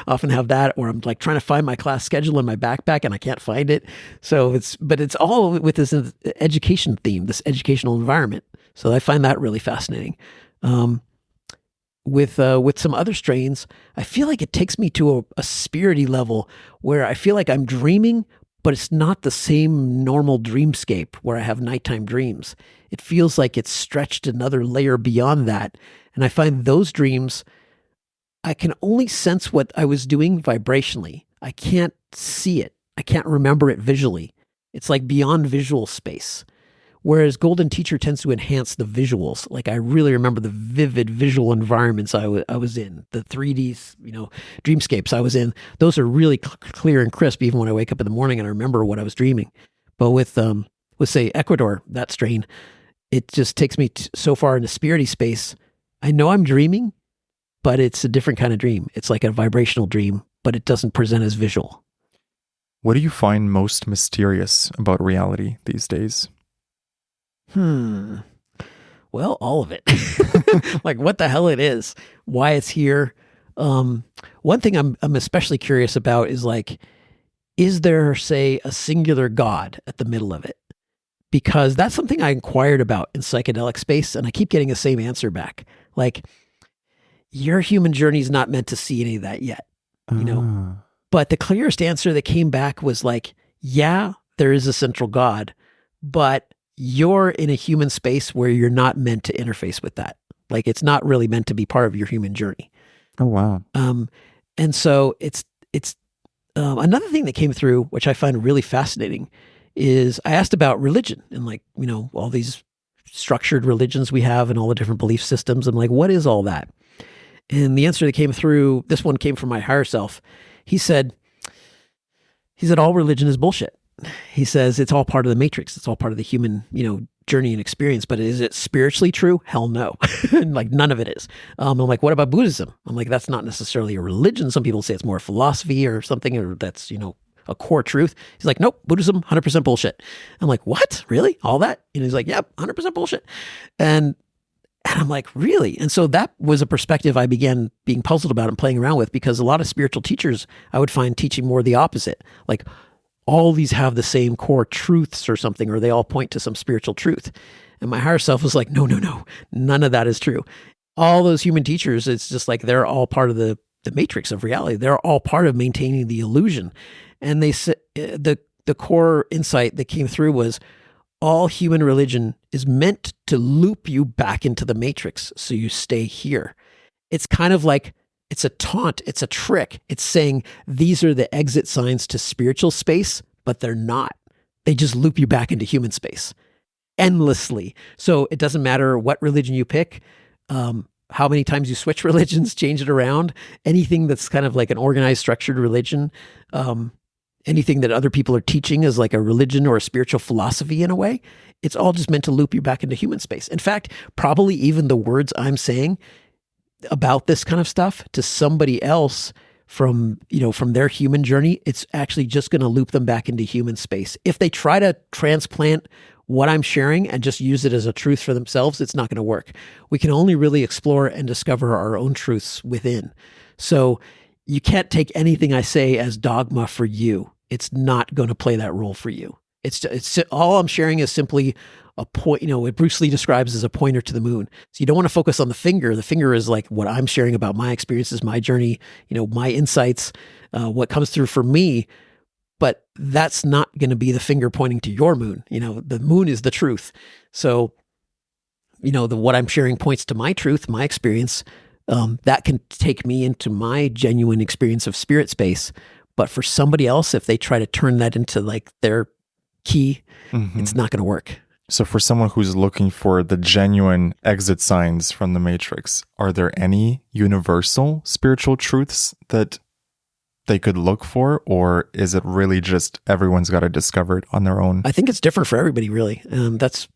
[SPEAKER 2] Often have that, or I'm like trying to find my class schedule in my backpack and I can't find it. So it's all with this education theme, this educational environment. So I find that really fascinating. With some other strains, I feel like it takes me to a spirity level where I feel like I'm dreaming, but it's not the same normal dreamscape where I have nighttime dreams. It feels like it's stretched another layer beyond that. And I find those dreams, I can only sense what I was doing vibrationally. I can't see it. I can't remember it visually. It's like beyond visual space. Whereas Golden Teacher tends to enhance the visuals. Like I really remember the vivid visual environments I was in, the 3D, dreamscapes I was in. Those are really clear and crisp, even when I wake up in the morning and I remember what I was dreaming. But with say Ecuador, that strain, it just takes me so far into spirity space. I know I'm dreaming, but it's a different kind of dream. It's like a vibrational dream, but it doesn't present as visual.
[SPEAKER 1] What do you find most mysterious about reality these days?
[SPEAKER 2] Well, all of it. Like what the hell it is, why it's here. One thing I'm especially curious about is like, is there, say, a singular God at the middle of it? Because that's something I inquired about in psychedelic space, and I keep getting the same answer back. Like, your human journey is not meant to see any of that yet, But the clearest answer that came back was like, yeah, there is a central God, but you're in a human space where you're not meant to interface with that. Like it's not really meant to be part of your human journey.
[SPEAKER 1] Oh, wow.
[SPEAKER 2] And so it's another thing that came through, which I find really fascinating, is I asked about religion and like, all these structured religions we have and all the different belief systems. I'm like, what is all that? And the answer that came through, this one came from my higher self. He said, all religion is bullshit. He says it's all part of the matrix. It's all part of the human, journey and experience. But is it spiritually true? Hell no. Like none of it is. I'm like, what about Buddhism? I'm like, that's not necessarily a religion. Some people say it's more philosophy or something, or that's, a core truth. He's like, nope, Buddhism, 100% bullshit. I'm like, what? Really? All that? And he's like, yep, 100% bullshit. And I'm like, really? And so that was a perspective I began being puzzled about and playing around with, because a lot of spiritual teachers I would find teaching more the opposite. Like, all these have the same core truths or something, or they all point to some spiritual truth. And my higher self was like, no, none of that is true. All those human teachers, it's just like they're all part of the matrix of reality. They're all part of maintaining the illusion. And they said the core insight that came through was all human religion is meant to loop you back into the matrix so you stay here. It's kind of like, it's a taunt, it's a trick. It's saying these are the exit signs to spiritual space, but they're not. They just loop you back into human space endlessly. So it doesn't matter what religion you pick, how many times you switch religions, change it around, anything that's kind of like an organized, structured religion, anything that other people are teaching is like a religion or a spiritual philosophy in a way. It's all just meant to loop you back into human space. In fact, probably even the words I'm saying about this kind of stuff to somebody else from their human journey, it's actually just going to loop them back into human space. If they try to transplant what I'm sharing and just use it as a truth for themselves, it's not going to work. We can only really explore and discover our own truths within. So you can't take anything I say as dogma for you. It's not going to play that role for you. It's all I'm sharing is simply a point, what Bruce Lee describes as a pointer to the moon. So you don't want to focus on the finger. The finger is like what I'm sharing about my experiences, my journey, my insights, what comes through for me. But that's not going to be the finger pointing to your moon. The moon is the truth. So, what I'm sharing points to my truth, my experience. That can take me into my genuine experience of spirit space. But for somebody else, if they try to turn that into like their key, it's not going to work.
[SPEAKER 1] So for someone who's looking for the genuine exit signs from the Matrix, are there any universal spiritual truths that they could look for, or is it really just everyone's got to discover it on their own?
[SPEAKER 2] I think it's different for everybody, really. That's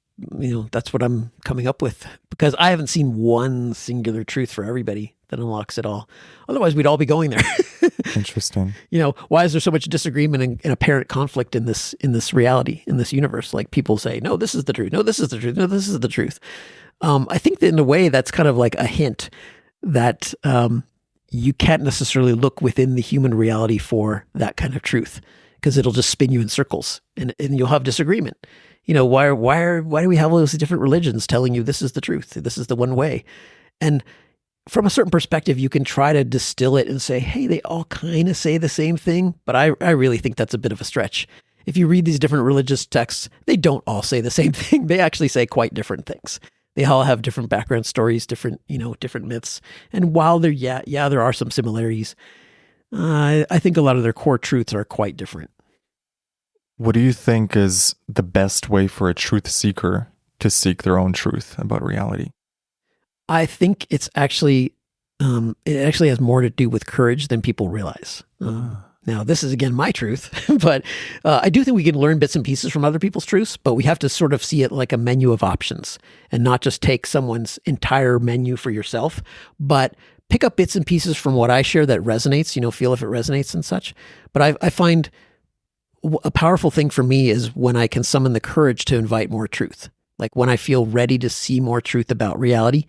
[SPEAKER 2] what I'm coming up with, because I haven't seen one singular truth for everybody that unlocks it all. Otherwise, we'd all be going there.
[SPEAKER 1] Interesting.
[SPEAKER 2] Why is there so much disagreement and apparent conflict in this reality, in this universe? Like people say, no, this is the truth. No, this is the truth. No, this is the truth. I think that in a way that's kind of like a hint that you can't necessarily look within the human reality for that kind of truth, because it'll just spin you in circles and you'll have disagreement. Why do we have all those different religions telling you this is the truth? This is the one way. And from a certain perspective, you can try to distill it and say, hey, they all kind of say the same thing. But I really think that's a bit of a stretch. If you read these different religious texts, they don't all say the same thing. They actually say quite different things. They all have different background stories, different myths. And while there are some similarities, I think a lot of their core truths are quite different.
[SPEAKER 1] What do you think is the best way for a truth seeker to seek their own truth about reality?
[SPEAKER 2] I think it actually has more to do with courage than people realize. Now, this is, again, my truth, but I do think we can learn bits and pieces from other people's truths, but we have to sort of see it like a menu of options and not just take someone's entire menu for yourself, but pick up bits and pieces from what I share that resonates, feel if it resonates and such. But I find a powerful thing for me is when I can summon the courage to invite more truth. Like when I feel ready to see more truth about reality,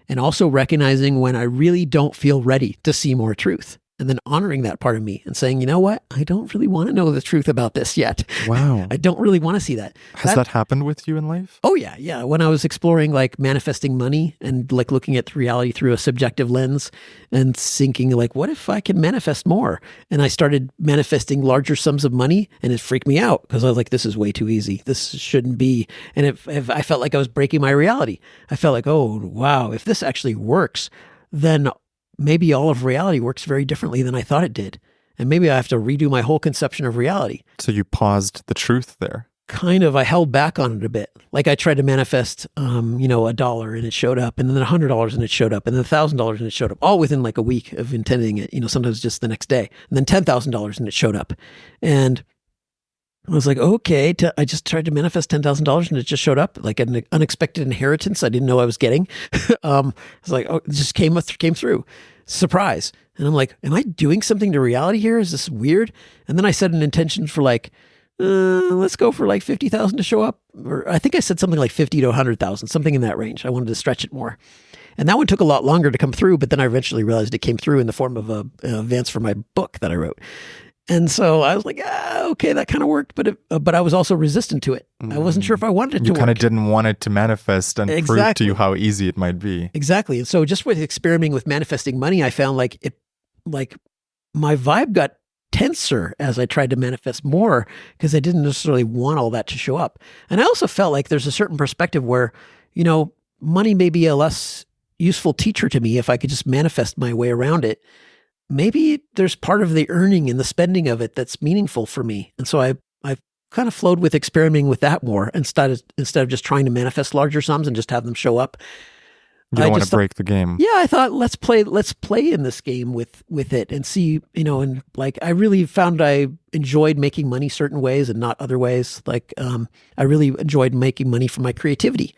[SPEAKER 2] and also recognizing when I really don't feel ready to see more truth, and then honoring that part of me and saying, you know what? I don't really want to know the truth about this yet.
[SPEAKER 1] Wow.
[SPEAKER 2] I don't really want to see that.
[SPEAKER 1] Has that happened with you in life?
[SPEAKER 2] Oh, yeah. Yeah. When I was exploring like manifesting money and like looking at reality through a subjective lens and thinking like, what if I can manifest more? And I started manifesting larger sums of money, and it freaked me out because I was like, this is way too easy. This shouldn't be. And if I felt like I was breaking my reality. I felt like, oh, wow, if this actually works, then maybe all of reality works very differently than I thought it did. And maybe I have to redo my whole conception of reality.
[SPEAKER 1] So you paused the truth there.
[SPEAKER 2] Kind of, I held back on it a bit. Like I tried to manifest, $1 and it showed up, and then $100 and it showed up, and then $1,000 and it showed up, all within like a week of intending it, sometimes just the next day. And then $10,000 and it showed up. And I was like, okay, I just tried to manifest $10,000 and it just showed up, like an unexpected inheritance I didn't know I was getting. I was like, oh, it just came through. Surprise. And I'm like, am I doing something to reality here? Is this weird? And then I set an intention for like, let's go for like 50,000 to show up. Or I think I said something like 50 to 100,000, something in that range. I wanted to stretch it more. And that one took a lot longer to come through, but then I eventually realized it came through in the form of an advance for my book that I wrote. And so I was like, okay, that kind of worked, but I was also resistant to it. I wasn't sure if I wanted it to work.
[SPEAKER 1] You kind of didn't want it to manifest and prove to you how easy it might be.
[SPEAKER 2] Exactly. And so just with experimenting with manifesting money, I found like my vibe got tenser as I tried to manifest more because I didn't necessarily want all that to show up. And I also felt like there's a certain perspective where, money may be a less useful teacher to me if I could just manifest my way around it. Maybe there's part of the earning and the spending of it that's meaningful for me. And so I kind of flowed with experimenting with that more instead of just trying to manifest larger sums and just have them show up.
[SPEAKER 1] You don't want to break the game.
[SPEAKER 2] Yeah, I thought let's play in this game with it and see, and like I really found I enjoyed making money certain ways and not other ways. Like I really enjoyed making money from my creativity.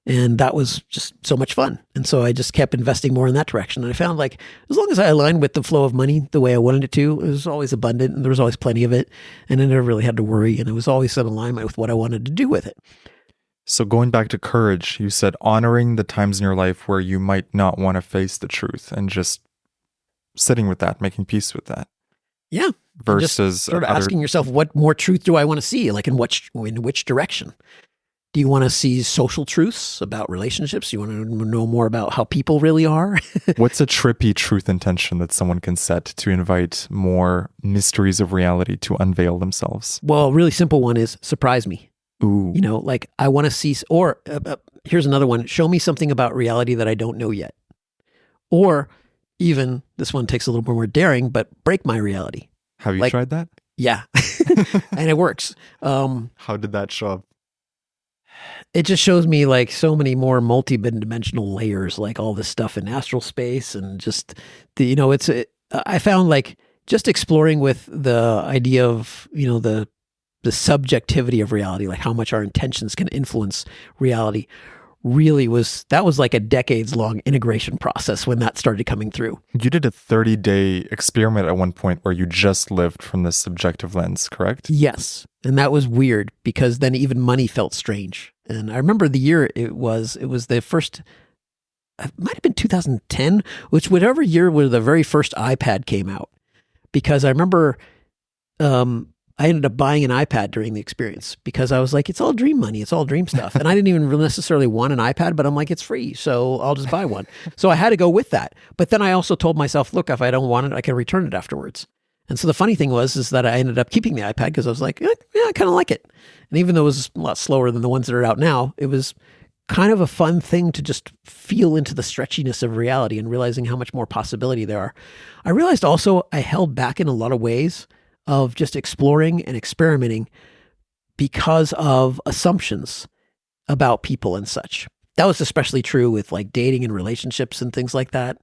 [SPEAKER 2] And that was just so much fun. And so I just kept investing more in that direction. And I found like, as long as I aligned with the flow of money the way I wanted it to, it was always abundant and there was always plenty of it. And I never really had to worry. And it was always in alignment with what I wanted to do with it.
[SPEAKER 1] So going back to courage, you said honoring the times in your life where you might not want to face the truth and just sitting with that, making peace with that.
[SPEAKER 2] Yeah.
[SPEAKER 1] Versus
[SPEAKER 2] just sort of asking yourself, what more truth do I want to see? Like in which direction? Do you want to see social truths about relationships? You want to know more about how people really are?
[SPEAKER 1] What's a trippy truth intention that someone can set to invite more mysteries of reality to unveil themselves?
[SPEAKER 2] Well, a really simple one is surprise me.
[SPEAKER 1] Ooh.
[SPEAKER 2] Like I want to see, or here's another one. Show me something about reality that I don't know yet. Or even, this one takes a little more daring, but break my reality.
[SPEAKER 1] Have you tried that?
[SPEAKER 2] Yeah. And it works.
[SPEAKER 1] How did that show up?
[SPEAKER 2] It just shows me like so many more multi-dimensional layers, like all this stuff in astral space and just I found like just exploring with the idea of, the subjectivity of reality, like how much our intentions can influence reality that was like a decades long integration process when that started coming through.
[SPEAKER 1] You did a 30-day experiment at one point where you just lived from this subjective lens, correct?
[SPEAKER 2] Yes. And that was weird because then even money felt strange. And I remember the year it was the first, it might have been 2010, which whatever year where the very first iPad came out. Because I remember I ended up buying an iPad during the experience because I was like, it's all dream money. It's all dream stuff. And I didn't even necessarily want an iPad, but I'm like, it's free. So I'll just buy one. So I had to go with that. But then I also told myself, look, if I don't want it, I can return it afterwards. And so the funny thing is that I ended up keeping the iPad because I was like, yeah, I kind of like it. And even though it was a lot slower than the ones that are out now, it was kind of a fun thing to just feel into the stretchiness of reality and realizing how much more possibility there are. I realized also I held back in a lot of ways of just exploring and experimenting because of assumptions about people and such. That was especially true with like dating and relationships and things like that.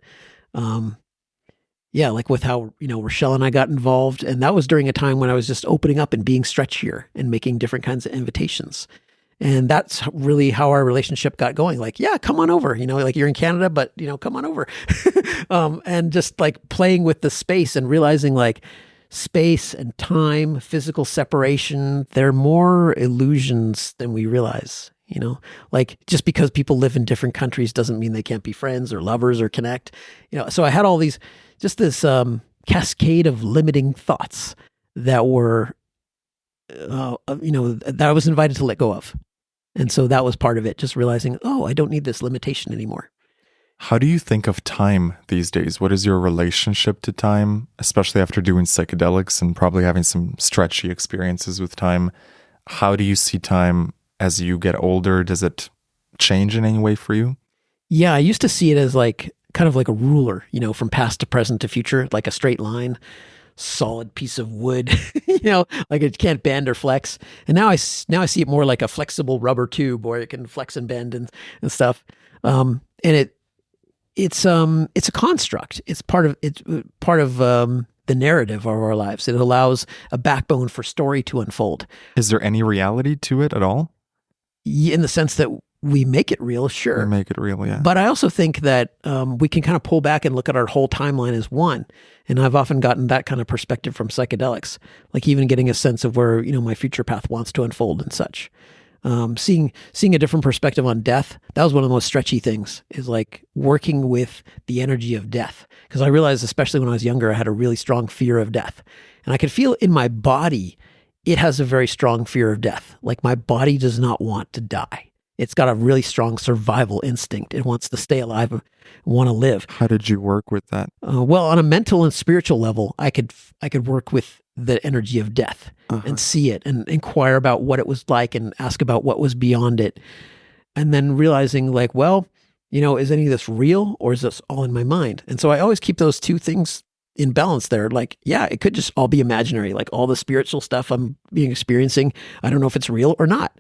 [SPEAKER 2] Like with how, Rochelle and I got involved. And that was during a time when I was just opening up and being stretchier and making different kinds of invitations. And that's really how our relationship got going. Like, yeah, come on over, like you're in Canada, but come on over. And just like playing with the space and realizing like, space and time, physical separation, they're more illusions than we realize, like just because people live in different countries doesn't mean they can't be friends or lovers or connect, so I had all these, just this cascade of limiting thoughts that were, that I was invited to let go of. And so that was part of it, just realizing, oh, I don't need this limitation anymore.
[SPEAKER 1] How do you think of time these days? What is your relationship to time, especially after doing psychedelics and probably having some stretchy experiences with time? How do you see time as you get older? Does it change in any way for you?
[SPEAKER 2] Yeah, I used to see it as like kind of like a ruler, from past to present to future, like a straight line, solid piece of wood, like it can't bend or flex. And now I see it more like a flexible rubber tube where it can flex and bend and stuff. And it's a construct. It's part of the narrative of our lives. It allows a backbone for story to unfold.
[SPEAKER 1] Is there any reality to it at all?
[SPEAKER 2] In the sense that we make it real, sure.
[SPEAKER 1] We make it real, yeah.
[SPEAKER 2] But I also think that we can kind of pull back and look at our whole timeline as one. And I've often gotten that kind of perspective from psychedelics, like even getting a sense of where, my future path wants to unfold and such. Seeing a different perspective on death, that was one of the most stretchy things, is like working with the energy of death. Because I realized, especially when I was younger, I had a really strong fear of death. And I could feel in my body, it has a very strong fear of death. Like my body does not want to die. It's got a really strong survival instinct. It wants to stay alive and want to live.
[SPEAKER 1] How did you work with that?
[SPEAKER 2] Well, on a mental and spiritual level, I could work with the energy of death and see it and inquire about what it was like and ask about what was beyond it. And then realizing like, well, is any of this real or is this all in my mind? And so I always keep those two things in balance there. Like, yeah, it could just all be imaginary. Like all the spiritual stuff I'm experiencing, I don't know if it's real or not.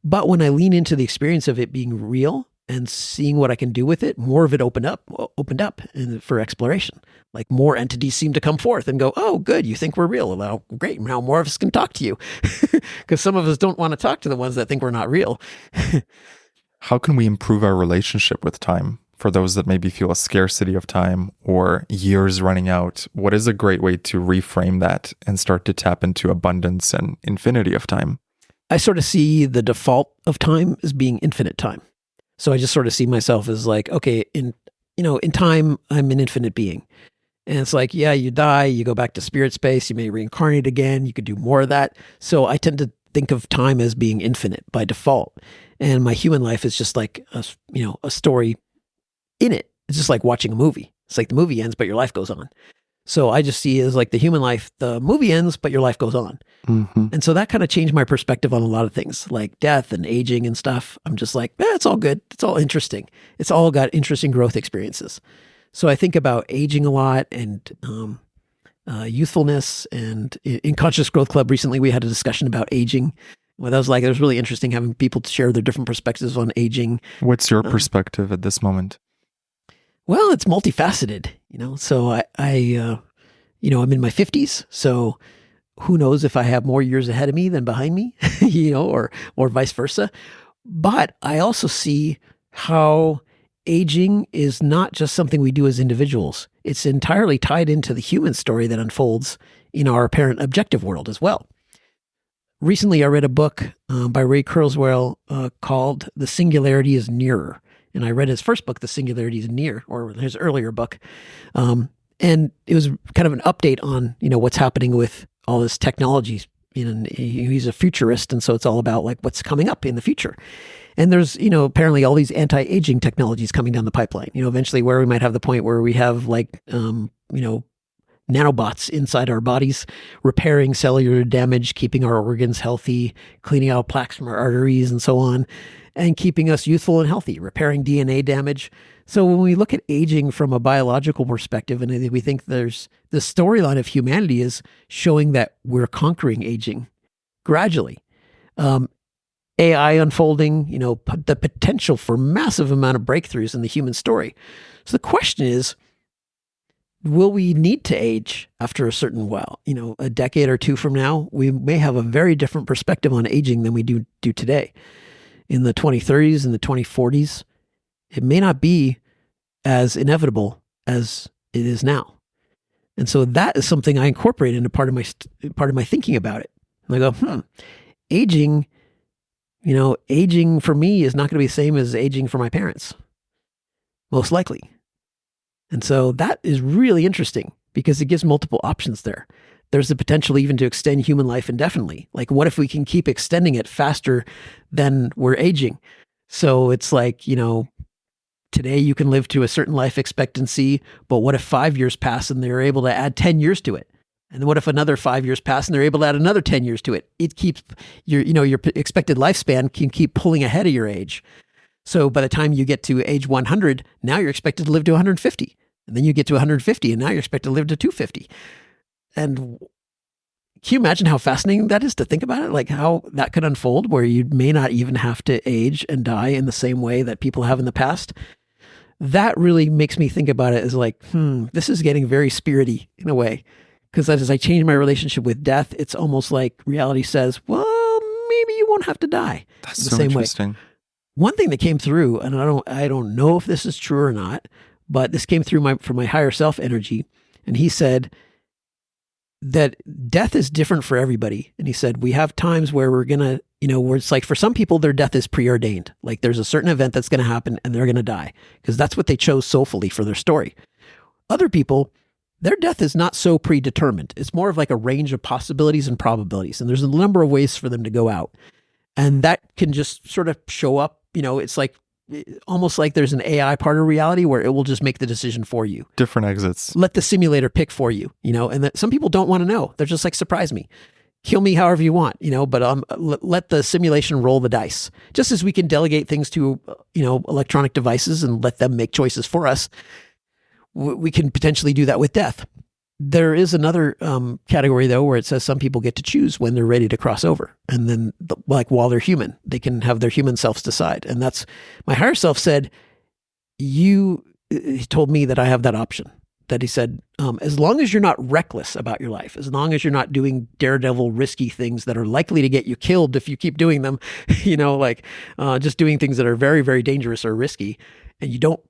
[SPEAKER 2] But when I lean into the experience of it being real and seeing what I can do with it, more of it opened up and for exploration. Like more entities seem to come forth and go, oh, good, you think we're real. Well, great, now more of us can talk to you. Because some of us don't want to talk to the ones that think we're not real.
[SPEAKER 1] How can we improve our relationship with time? For those that maybe feel a scarcity of time or years running out, what is a great way to reframe that and start to tap into abundance and infinity of time?
[SPEAKER 2] I sort of see the default of time as being infinite time. So I just sort of see myself as like, okay, in time, I'm an infinite being. And it's like, yeah, you die, you go back to spirit space, you may reincarnate again, you could do more of that. So I tend to think of time as being infinite by default. And my human life is just like a story in it. It's just like watching a movie. It's like the movie ends, but your life goes on. So I just see it as like the human life, the movie ends, but your life goes on. Mm-hmm. And so that kind of changed my perspective on a lot of things like death and aging and stuff. I'm just like, it's all good. It's all interesting. It's all got interesting growth experiences. So I think about aging a lot and youthfulness. And in Conscious Growth Club recently, we had a discussion about aging Well, that was like, it was really interesting having people to share their different perspectives on aging.
[SPEAKER 1] What's your perspective at this moment?
[SPEAKER 2] Well, it's multifaceted, So I'm in my 50s, so who knows if I have more years ahead of me than behind me, or vice versa. But I also see how aging is not just something we do as individuals. It's entirely tied into the human story that unfolds in our apparent objective world as well. Recently, I read a book by Ray Kurzweil called The Singularity is Nearer. And I read his first book, The Singularity is Near, or his earlier book. And it was kind of an update on, what's happening with all this technology. And he's a futurist, and so it's all about like what's coming up in the future. And there's, apparently all these anti-aging technologies coming down the pipeline, eventually where we might have the point where we have like, nanobots inside our bodies, repairing cellular damage, keeping our organs healthy, cleaning out plaques from our arteries and so on, and keeping us youthful and healthy, repairing DNA damage. So when we look at aging from a biological perspective, and I think we think there's the storyline of humanity is showing that we're conquering aging gradually. AI unfolding, the potential for massive amount of breakthroughs in the human story. So the question is, will we need to age after a certain while? A decade or two from now, we may have a very different perspective on aging than we do today. In the 2030s and the 2040s, it may not be as inevitable as it is now. And so that is something I incorporate into part of my thinking about it. And I go, aging, aging for me is not going to be the same as aging for my parents, most likely. And so that is really interesting because it gives multiple options there. There's the potential even to extend human life indefinitely. Like, what if we can keep extending it faster than we're aging? So it's like, today you can live to a certain life expectancy, but what if 5 years pass and they're able to add 10 years to it? And then what if another 5 years pass and they're able to add another 10 years to it? It keeps your expected lifespan can keep pulling ahead of your age. So by the time you get to age 100, now you're expected to live to 150. And then you get to 150 and now you're expected to live to 250. And can you imagine how fascinating that is to think about it? Like how that could unfold where you may not even have to age and die in the same way that people have in the past. That really makes me think about it as like, this is getting very spirity in a way. Because as I change my relationship with death, it's almost like reality says, well, maybe you won't have to die.
[SPEAKER 1] That's so interesting.
[SPEAKER 2] One thing that came through, and I don't know if this is true or not, but this came through from my higher self energy. And he said that death is different for everybody. And he said, we have times where we're going to, where it's like for some people, their death is preordained. Like there's a certain event that's going to happen and they're going to die because that's what they chose soulfully for their story. Other people, their death is not so predetermined. It's more of like a range of possibilities and probabilities. And there's a number of ways for them to go out. And that can just sort of show up, it's like almost like there's an AI part of reality where it will just make the decision for you.
[SPEAKER 1] Different exits.
[SPEAKER 2] Let the simulator pick for you, and that some people don't want to know. They're just like, surprise me, kill me however you want, but let the simulation roll the dice. Just as we can delegate things to, electronic devices and let them make choices for us, we can potentially do that with death. There is another category, though, where it says some people get to choose when they're ready to cross over. And then, like, while they're human, they can have their human selves decide. And that's, my higher self said, he told me that I have that option. That he said, as long as you're not reckless about your life, as long as you're not doing daredevil, risky things that are likely to get you killed if you keep doing them, just doing things that are very, very dangerous or risky, and you don't,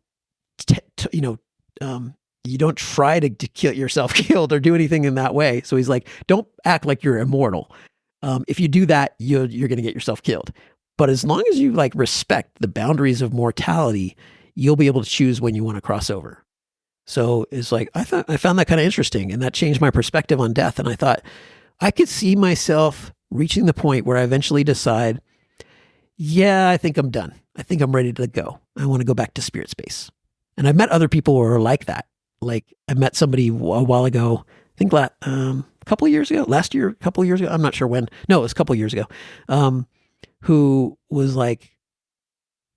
[SPEAKER 2] you don't try to kill yourself killed or do anything in that way. So he's like, don't act like you're immortal. If you do that, you're going to get yourself killed. But as long as you like respect the boundaries of mortality, you'll be able to choose when you want to cross over. So it's like, I found that kind of interesting, and that changed my perspective on death. And I thought I could see myself reaching the point where I eventually decide, yeah, I think I'm done. I think I'm ready to go. I want to go back to spirit space. And I've met other people who are like that. Like I met somebody a while ago, I think a couple of years ago, last year, a couple of years ago. I'm not sure when. No, it was a couple of years ago. Who was like,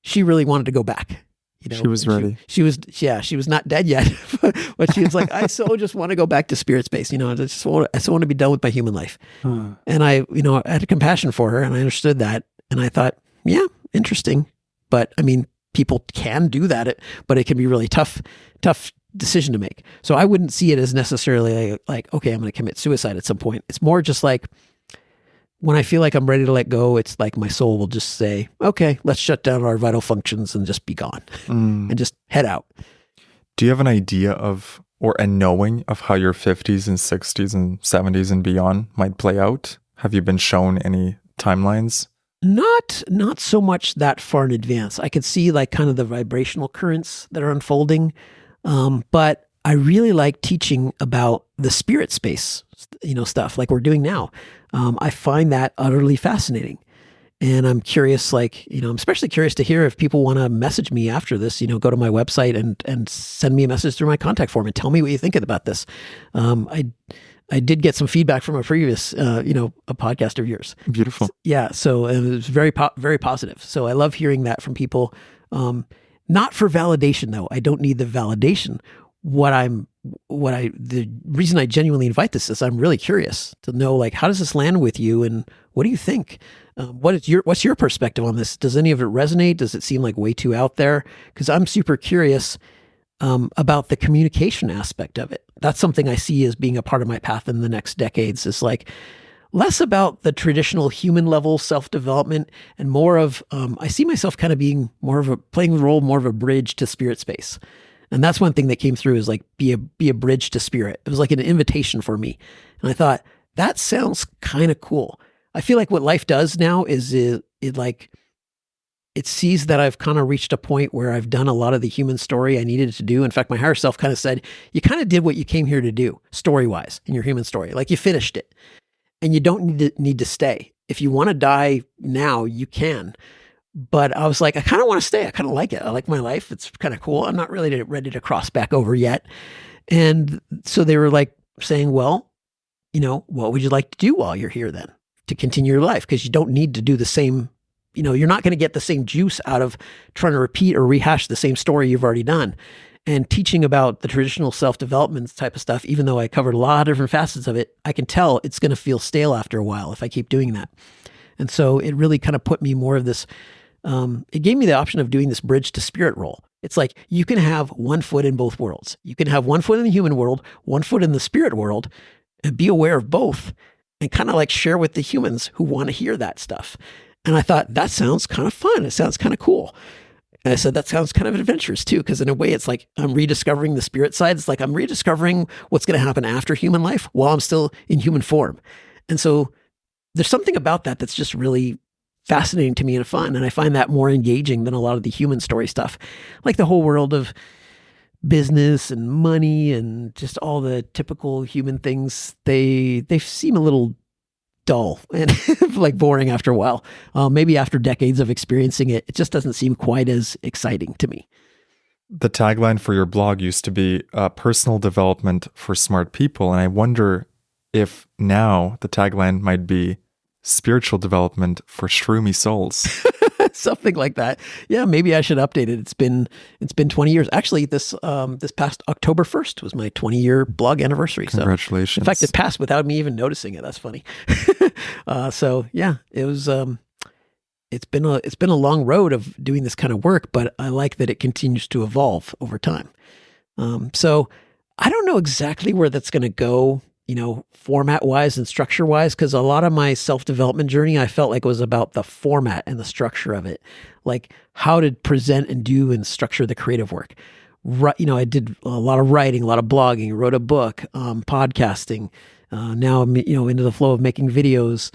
[SPEAKER 2] she really wanted to go back.
[SPEAKER 1] She was ready.
[SPEAKER 2] She was not dead yet, but she was like, I so just want to go back to spirit space. I so want to be done with my human life. And I had a compassion for her, and I understood that. And I thought, yeah, interesting. But I mean, people can do that, but it can be really tough decision to make. So I wouldn't see it as necessarily like, okay, I'm going to commit suicide at some point. It's more just like, when I feel like I'm ready to let go, it's like my soul will just say, okay, let's shut down our vital functions and just be gone and just head out.
[SPEAKER 1] Do you have an idea of, or a knowing of how your 50s and 60s and 70s and beyond might play out? Have you been shown any timelines?
[SPEAKER 2] Not so much that far in advance. I could see like kind of the vibrational currents that are unfolding. But I really like teaching about the spirit space, stuff like we're doing now. I find that utterly fascinating. And I'm curious, I'm especially curious to hear if people want to message me after this, go to my website and send me a message through my contact form and tell me what you think about this. I did get some feedback from a previous, a podcast of yours.
[SPEAKER 1] Beautiful.
[SPEAKER 2] Yeah. So it was very, very positive. So I love hearing that from people. Not for validation though. I don't need the validation. The reason I genuinely invite this is I'm really curious to know, like, how does this land with you, and what do you think? What's your perspective on this? Does any of it resonate? Does it seem like way too out there? Because I'm super curious about the communication aspect of it. That's something I see as being a part of my path in the next decades, is like less about the traditional human level self-development and more of, I see myself kind of being playing the role more of a bridge to spirit space. And that's one thing that came through, is like be a bridge to spirit. It was like an invitation for me. And I thought, that sounds kind of cool. I feel like what life does now is it sees that I've kind of reached a point where I've done a lot of the human story I needed to do. In fact, my higher self kind of said, you kind of did what you came here to do, story-wise, in your human story. Like, you finished it. And you don't need to stay. If you want to die now, you can. But I was like, I kind of want to stay. I kind of like it. I like my life. It's kind of cool. I'm not really ready to cross back over yet. And so they were like saying, well, what would you like to do while you're here then to continue your life? Because you don't need to do the same, you're not going to get the same juice out of trying to repeat or rehash the same story you've already done. And teaching about the traditional self-development type of stuff, even though I covered a lot of different facets of it, I can tell it's going to feel stale after a while if I keep doing that. And so it really kind of put me more of this, it gave me the option of doing this bridge to spirit role. It's like, you can have one foot in both worlds. You can have one foot in the human world, one foot in the spirit world, and be aware of both, and kind of like share with the humans who want to hear that stuff. And I thought, that sounds kind of fun. It sounds kind of cool. And I said, that sounds kind of adventurous too, because in a way it's like I'm rediscovering the spirit side. It's like I'm rediscovering what's going to happen after human life while I'm still in human form. And so there's something about that that's just really fascinating to me and fun. And I find that more engaging than a lot of the human story stuff, like the whole world of business and money and just all the typical human things. They seem a little dull and like boring after a while. Maybe after decades of experiencing it, it just doesn't seem quite as exciting to me.
[SPEAKER 1] The tagline for your blog used to be personal development for smart people. And I wonder if now the tagline might be spiritual development for shroomy souls.
[SPEAKER 2] Something like that. Yeah, maybe I should update it. It's been 20 years. Actually, this past October 1st was my 20-year blog anniversary.
[SPEAKER 1] Congratulations.
[SPEAKER 2] So, in fact, it passed without me even noticing it. That's funny. So yeah, it was. It's been a long road of doing this kind of work, but I like that it continues to evolve over time. So I don't know exactly where that's going to go, format-wise and structure-wise, because a lot of my self-development journey, I felt like it was about the format and the structure of it, like how to present and do and structure the creative work. I did a lot of writing, a lot of blogging, wrote a book, podcasting. Now I'm, into the flow of making videos,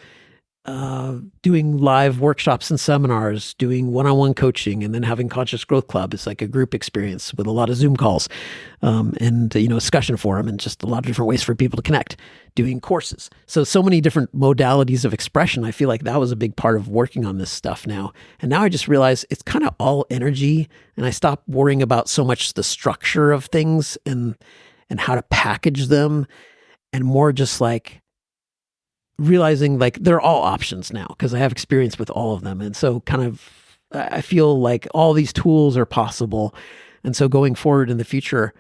[SPEAKER 2] doing live workshops and seminars, doing one-on-one coaching, and then having Conscious Growth Club. It's like a group experience with a lot of Zoom calls, and discussion forum, and just a lot of different ways for people to connect, doing courses. So many different modalities of expression. I feel like that was a big part of working on this stuff now. And now I just realize it's kind of all energy, and I stopped worrying about so much the structure of things and how to package them, and more just like realizing like they're all options now, because I have experience with all of them. And so kind of I feel like all these tools are possible. And so going forward in the future,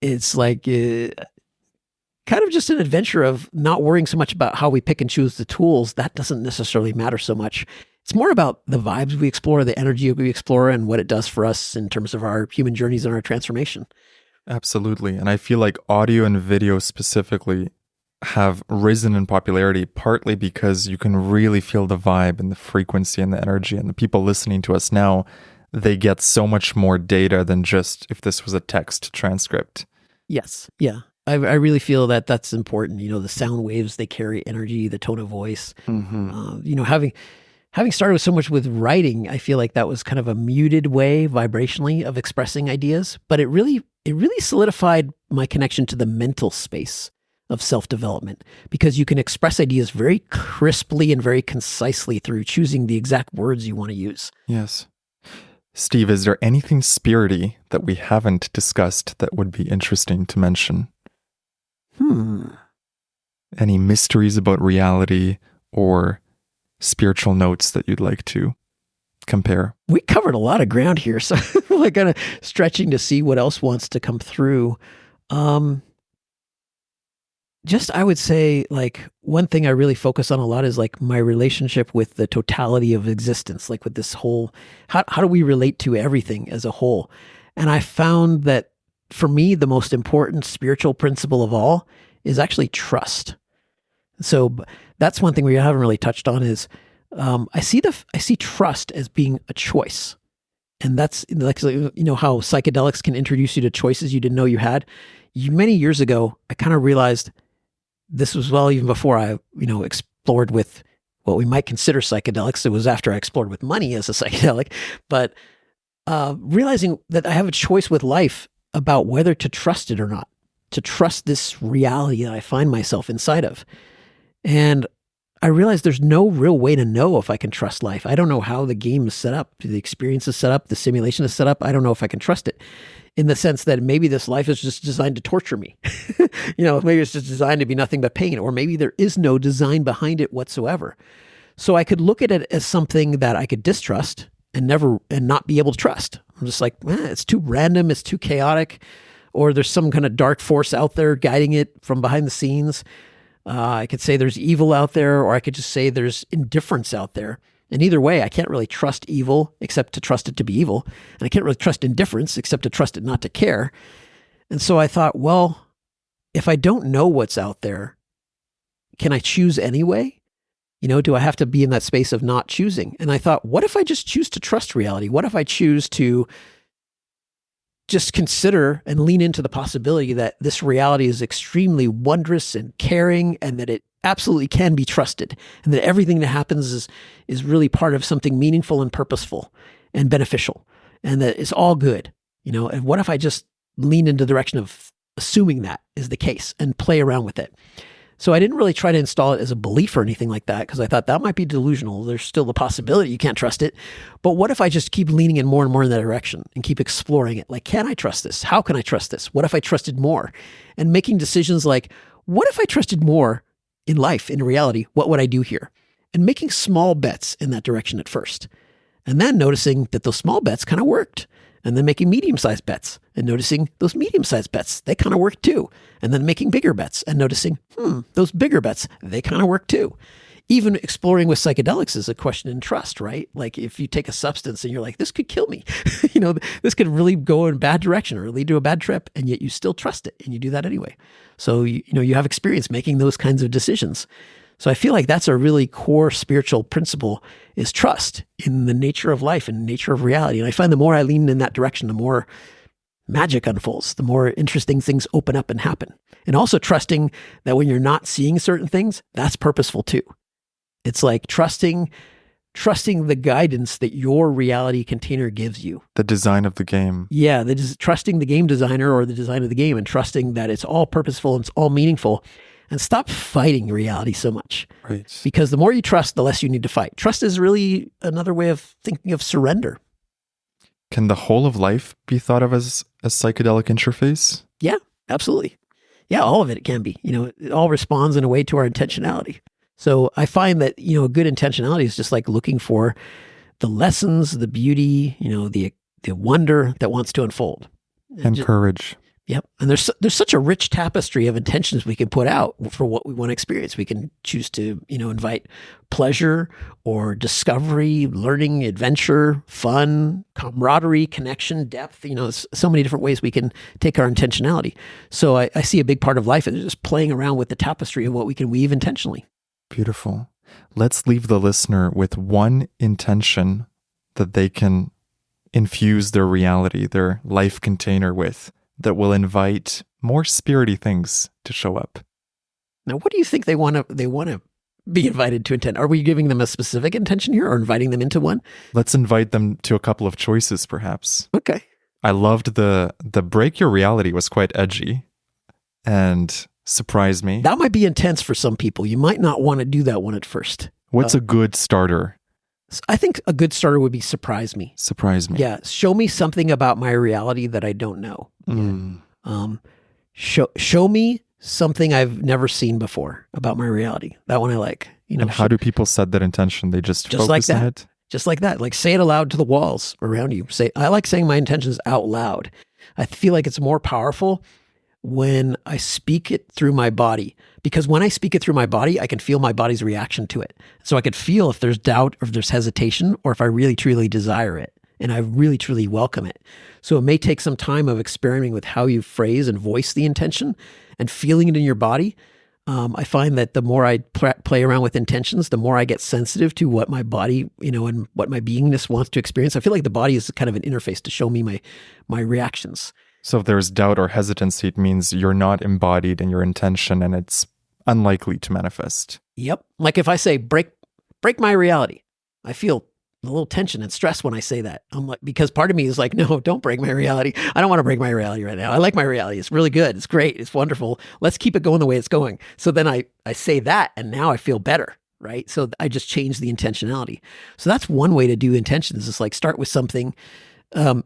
[SPEAKER 2] it's like kind of just an adventure of not worrying so much about how we pick and choose the tools. That doesn't necessarily matter so much. It's more about the vibes we explore, the energy we explore, and what it does for us in terms of our human journeys and our transformation.
[SPEAKER 1] Absolutely. And I feel like audio and video specifically have risen in popularity partly because you can really feel the vibe and the frequency and the energy. And the people listening to us now, they get so much more data than just if this was a text transcript.
[SPEAKER 2] Yes. Yeah. I really feel that that's important. The sound waves, they carry energy, the tone of voice. Having started with so much with writing, I feel like that was kind of a muted way vibrationally of expressing ideas, but it really solidified my connection to the mental space of self-development, because you can express ideas very crisply and very concisely through choosing the exact words you want to use.
[SPEAKER 1] Yes. Steve, is there anything spirity that we haven't discussed that would be interesting to mention? Any mysteries about reality or spiritual notes that you'd like to compare?
[SPEAKER 2] We covered a lot of ground here, so I'm like kind of stretching to see what else wants to come through. I would say like one thing I really focus on a lot is like my relationship with the totality of existence, like with this whole, how do we relate to everything as a whole? And I found that for me, the most important spiritual principle of all is actually trust. So that's one thing we haven't really touched on is I see trust as being a choice. And that's like, how psychedelics can introduce you to choices you didn't know you had. Many years ago, I kind of realized this was even before I, explored with what we might consider psychedelics. It was after I explored with money as a psychedelic, but realizing that I have a choice with life about whether to trust it or not, to trust this reality that I find myself inside of. And I realized there's no real way to know if I can trust life. I don't know how the game is set up, the experience is set up, the simulation is set up. I don't know if I can trust it, in the sense that maybe this life is just designed to torture me. Maybe it's just designed to be nothing but pain, or maybe there is no design behind it whatsoever. So I could look at it as something that I could distrust and not be able to trust. I'm just like, it's too random, it's too chaotic, or there's some kind of dark force out there guiding it from behind the scenes. I could say there's evil out there, or I could just say there's indifference out there. And either way, I can't really trust evil except to trust it to be evil. And I can't really trust indifference except to trust it not to care. And so I thought, well, if I don't know what's out there, can I choose anyway? Do I have to be in that space of not choosing? And I thought, what if I just choose to trust reality? What if I choose to just consider and lean into the possibility that this reality is extremely wondrous and caring, and that it absolutely can be trusted, and that everything that happens is really part of something meaningful and purposeful and beneficial, and that it's all good, And what if I just lean into the direction of assuming that is the case and play around with it? So I didn't really try to install it as a belief or anything like that, because I thought that might be delusional. There's still the possibility you can't trust it. But what if I just keep leaning in more and more in that direction and keep exploring it? Like, can I trust this? How can I trust this? What if I trusted more? And making decisions like, what if I trusted more in life, in reality? What would I do here? And making small bets in that direction at first. And then noticing that those small bets kind of worked. And then making medium-sized bets and noticing those medium-sized bets, they kind of work too. And then making bigger bets and noticing, those bigger bets, they kind of work too. Even exploring with psychedelics is a question in trust, right? Like if you take a substance and you're like, this could kill me, this could really go in a bad direction or lead to a bad trip, and yet you still trust it and you do that anyway. So, you have experience making those kinds of decisions. So I feel like that's a really core spiritual principle, is trust in the nature of life and nature of reality. And I find the more I lean in that direction, the more magic unfolds, the more interesting things open up and happen. And also trusting that when you're not seeing certain things, that's purposeful too. It's like trusting the guidance that your reality container gives you.
[SPEAKER 1] The design of the game.
[SPEAKER 2] Yeah, trusting the game designer or the design of the game, and trusting that it's all purposeful and it's all meaningful. And stop fighting reality so much.
[SPEAKER 1] Right.
[SPEAKER 2] Because the more you trust, the less you need to fight. Trust is really another way of thinking of surrender.
[SPEAKER 1] Can the whole of life be thought of as a psychedelic interface?
[SPEAKER 2] Yeah, absolutely. Yeah, all of it can be. It all responds in a way to our intentionality. So I find that, a good intentionality is just like looking for the lessons, the beauty, the wonder that wants to unfold.
[SPEAKER 1] And courage.
[SPEAKER 2] Yep. And there's such a rich tapestry of intentions we can put out for what we want to experience. We can choose to, invite pleasure or discovery, learning, adventure, fun, camaraderie, connection, depth. So many different ways we can take our intentionality. So I see a big part of life is just playing around with the tapestry of what we can weave intentionally.
[SPEAKER 1] Beautiful. Let's leave the listener with one intention that they can infuse their reality, their life container with, that will invite more spirity things to show up.
[SPEAKER 2] Now, what do you think they want to be invited to intend? Are we giving them a specific intention here or inviting them into one?
[SPEAKER 1] Let's invite them to a couple of choices, perhaps.
[SPEAKER 2] Okay.
[SPEAKER 1] I loved the break your reality was quite edgy and surprised me.
[SPEAKER 2] That might be intense for some people. You might not want to do that one at first.
[SPEAKER 1] What's a good starter?
[SPEAKER 2] I think a good starter would be surprise me.
[SPEAKER 1] Surprise me.
[SPEAKER 2] Yeah. Show me something about my reality that I don't know. Show me something I've never seen before about my reality. That one I like.
[SPEAKER 1] And how do people set that intention? They just focus
[SPEAKER 2] like that.
[SPEAKER 1] on it?
[SPEAKER 2] Just like that. Like say it aloud to the walls around you. I like saying my intentions out loud. I feel like it's more powerful when I speak it through my body, because when I speak it through my body, I can feel my body's reaction to it. So I could feel if there's doubt or if there's hesitation or if I really truly desire it and I really truly welcome it. So it may take some time of experimenting with how you phrase and voice the intention and feeling it in your body. I find that the more I play around with intentions, the more I get sensitive to what my body, and what my beingness wants to experience. I feel like the body is kind of an interface to show me my reactions.
[SPEAKER 1] So if there's doubt or hesitancy, it means you're not embodied in your intention and it's unlikely to manifest.
[SPEAKER 2] Yep. Like if I say, break my reality, I feel a little tension and stress when I say that. I'm like, because part of me is like, no, don't break my reality. I don't want to break my reality right now. I like my reality. It's really good. It's great. It's wonderful. Let's keep it going the way it's going. So then I say that and now I feel better, right? So I just change the intentionality. So that's one way to do intentions is like start with something,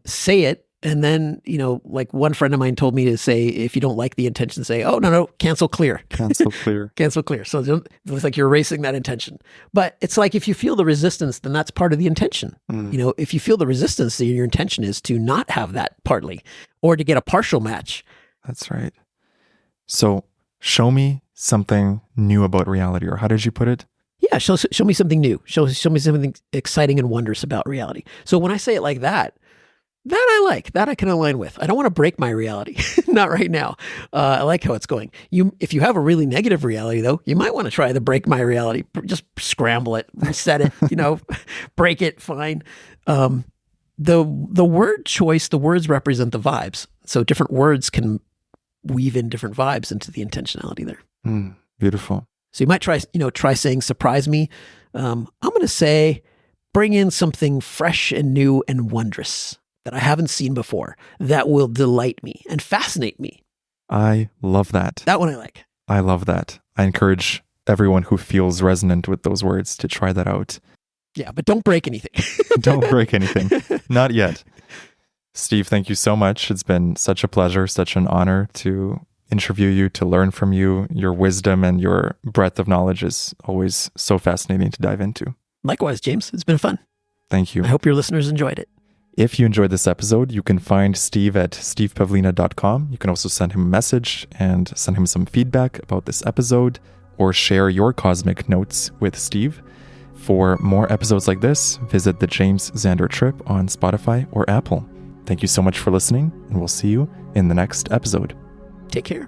[SPEAKER 2] say it, and then, like one friend of mine told me to say, if you don't like the intention, say, oh, no, cancel clear.
[SPEAKER 1] Cancel clear.
[SPEAKER 2] Cancel clear. So it's like you're erasing that intention. But it's like if you feel the resistance, then that's part of the intention. If you feel the resistance, then your intention is to not have that partly or to get a partial match.
[SPEAKER 1] That's right. So show me something new about reality, or how did you put it?
[SPEAKER 2] Yeah, show me something new. Show me something exciting and wondrous about reality. So when I say it like that I like, that I can align with. I don't want to break my reality. Not right now. I like how it's going. If you have a really negative reality though, you might want to try the break my reality. Just scramble it, reset it, break it, fine. The word choice, the words represent the vibes. So different words can weave in different vibes into the intentionality there.
[SPEAKER 1] Beautiful.
[SPEAKER 2] So you might try saying surprise me. I'm going to say bring in something fresh and new and wondrous that I haven't seen before, that will delight me and fascinate me.
[SPEAKER 1] I love that.
[SPEAKER 2] That one I like.
[SPEAKER 1] I love that. I encourage everyone who feels resonant with those words to try that out.
[SPEAKER 2] Yeah, but don't break anything.
[SPEAKER 1] Don't break anything. Not yet. Steve, thank you so much. It's been such a pleasure, such an honor to interview you, to learn from you. Your wisdom and your breadth of knowledge is always so fascinating to dive into.
[SPEAKER 2] Likewise, James. It's been fun.
[SPEAKER 1] Thank you.
[SPEAKER 2] I hope your listeners enjoyed it.
[SPEAKER 1] If you enjoyed this episode, you can find Steve at stevepavlina.com. You can also send him a message and send him some feedback about this episode, or share your cosmic notes with Steve. For more episodes like this, visit the James Xander Trip on Spotify or Apple. Thank you so much for listening, and we'll see you in the next episode.
[SPEAKER 2] Take care.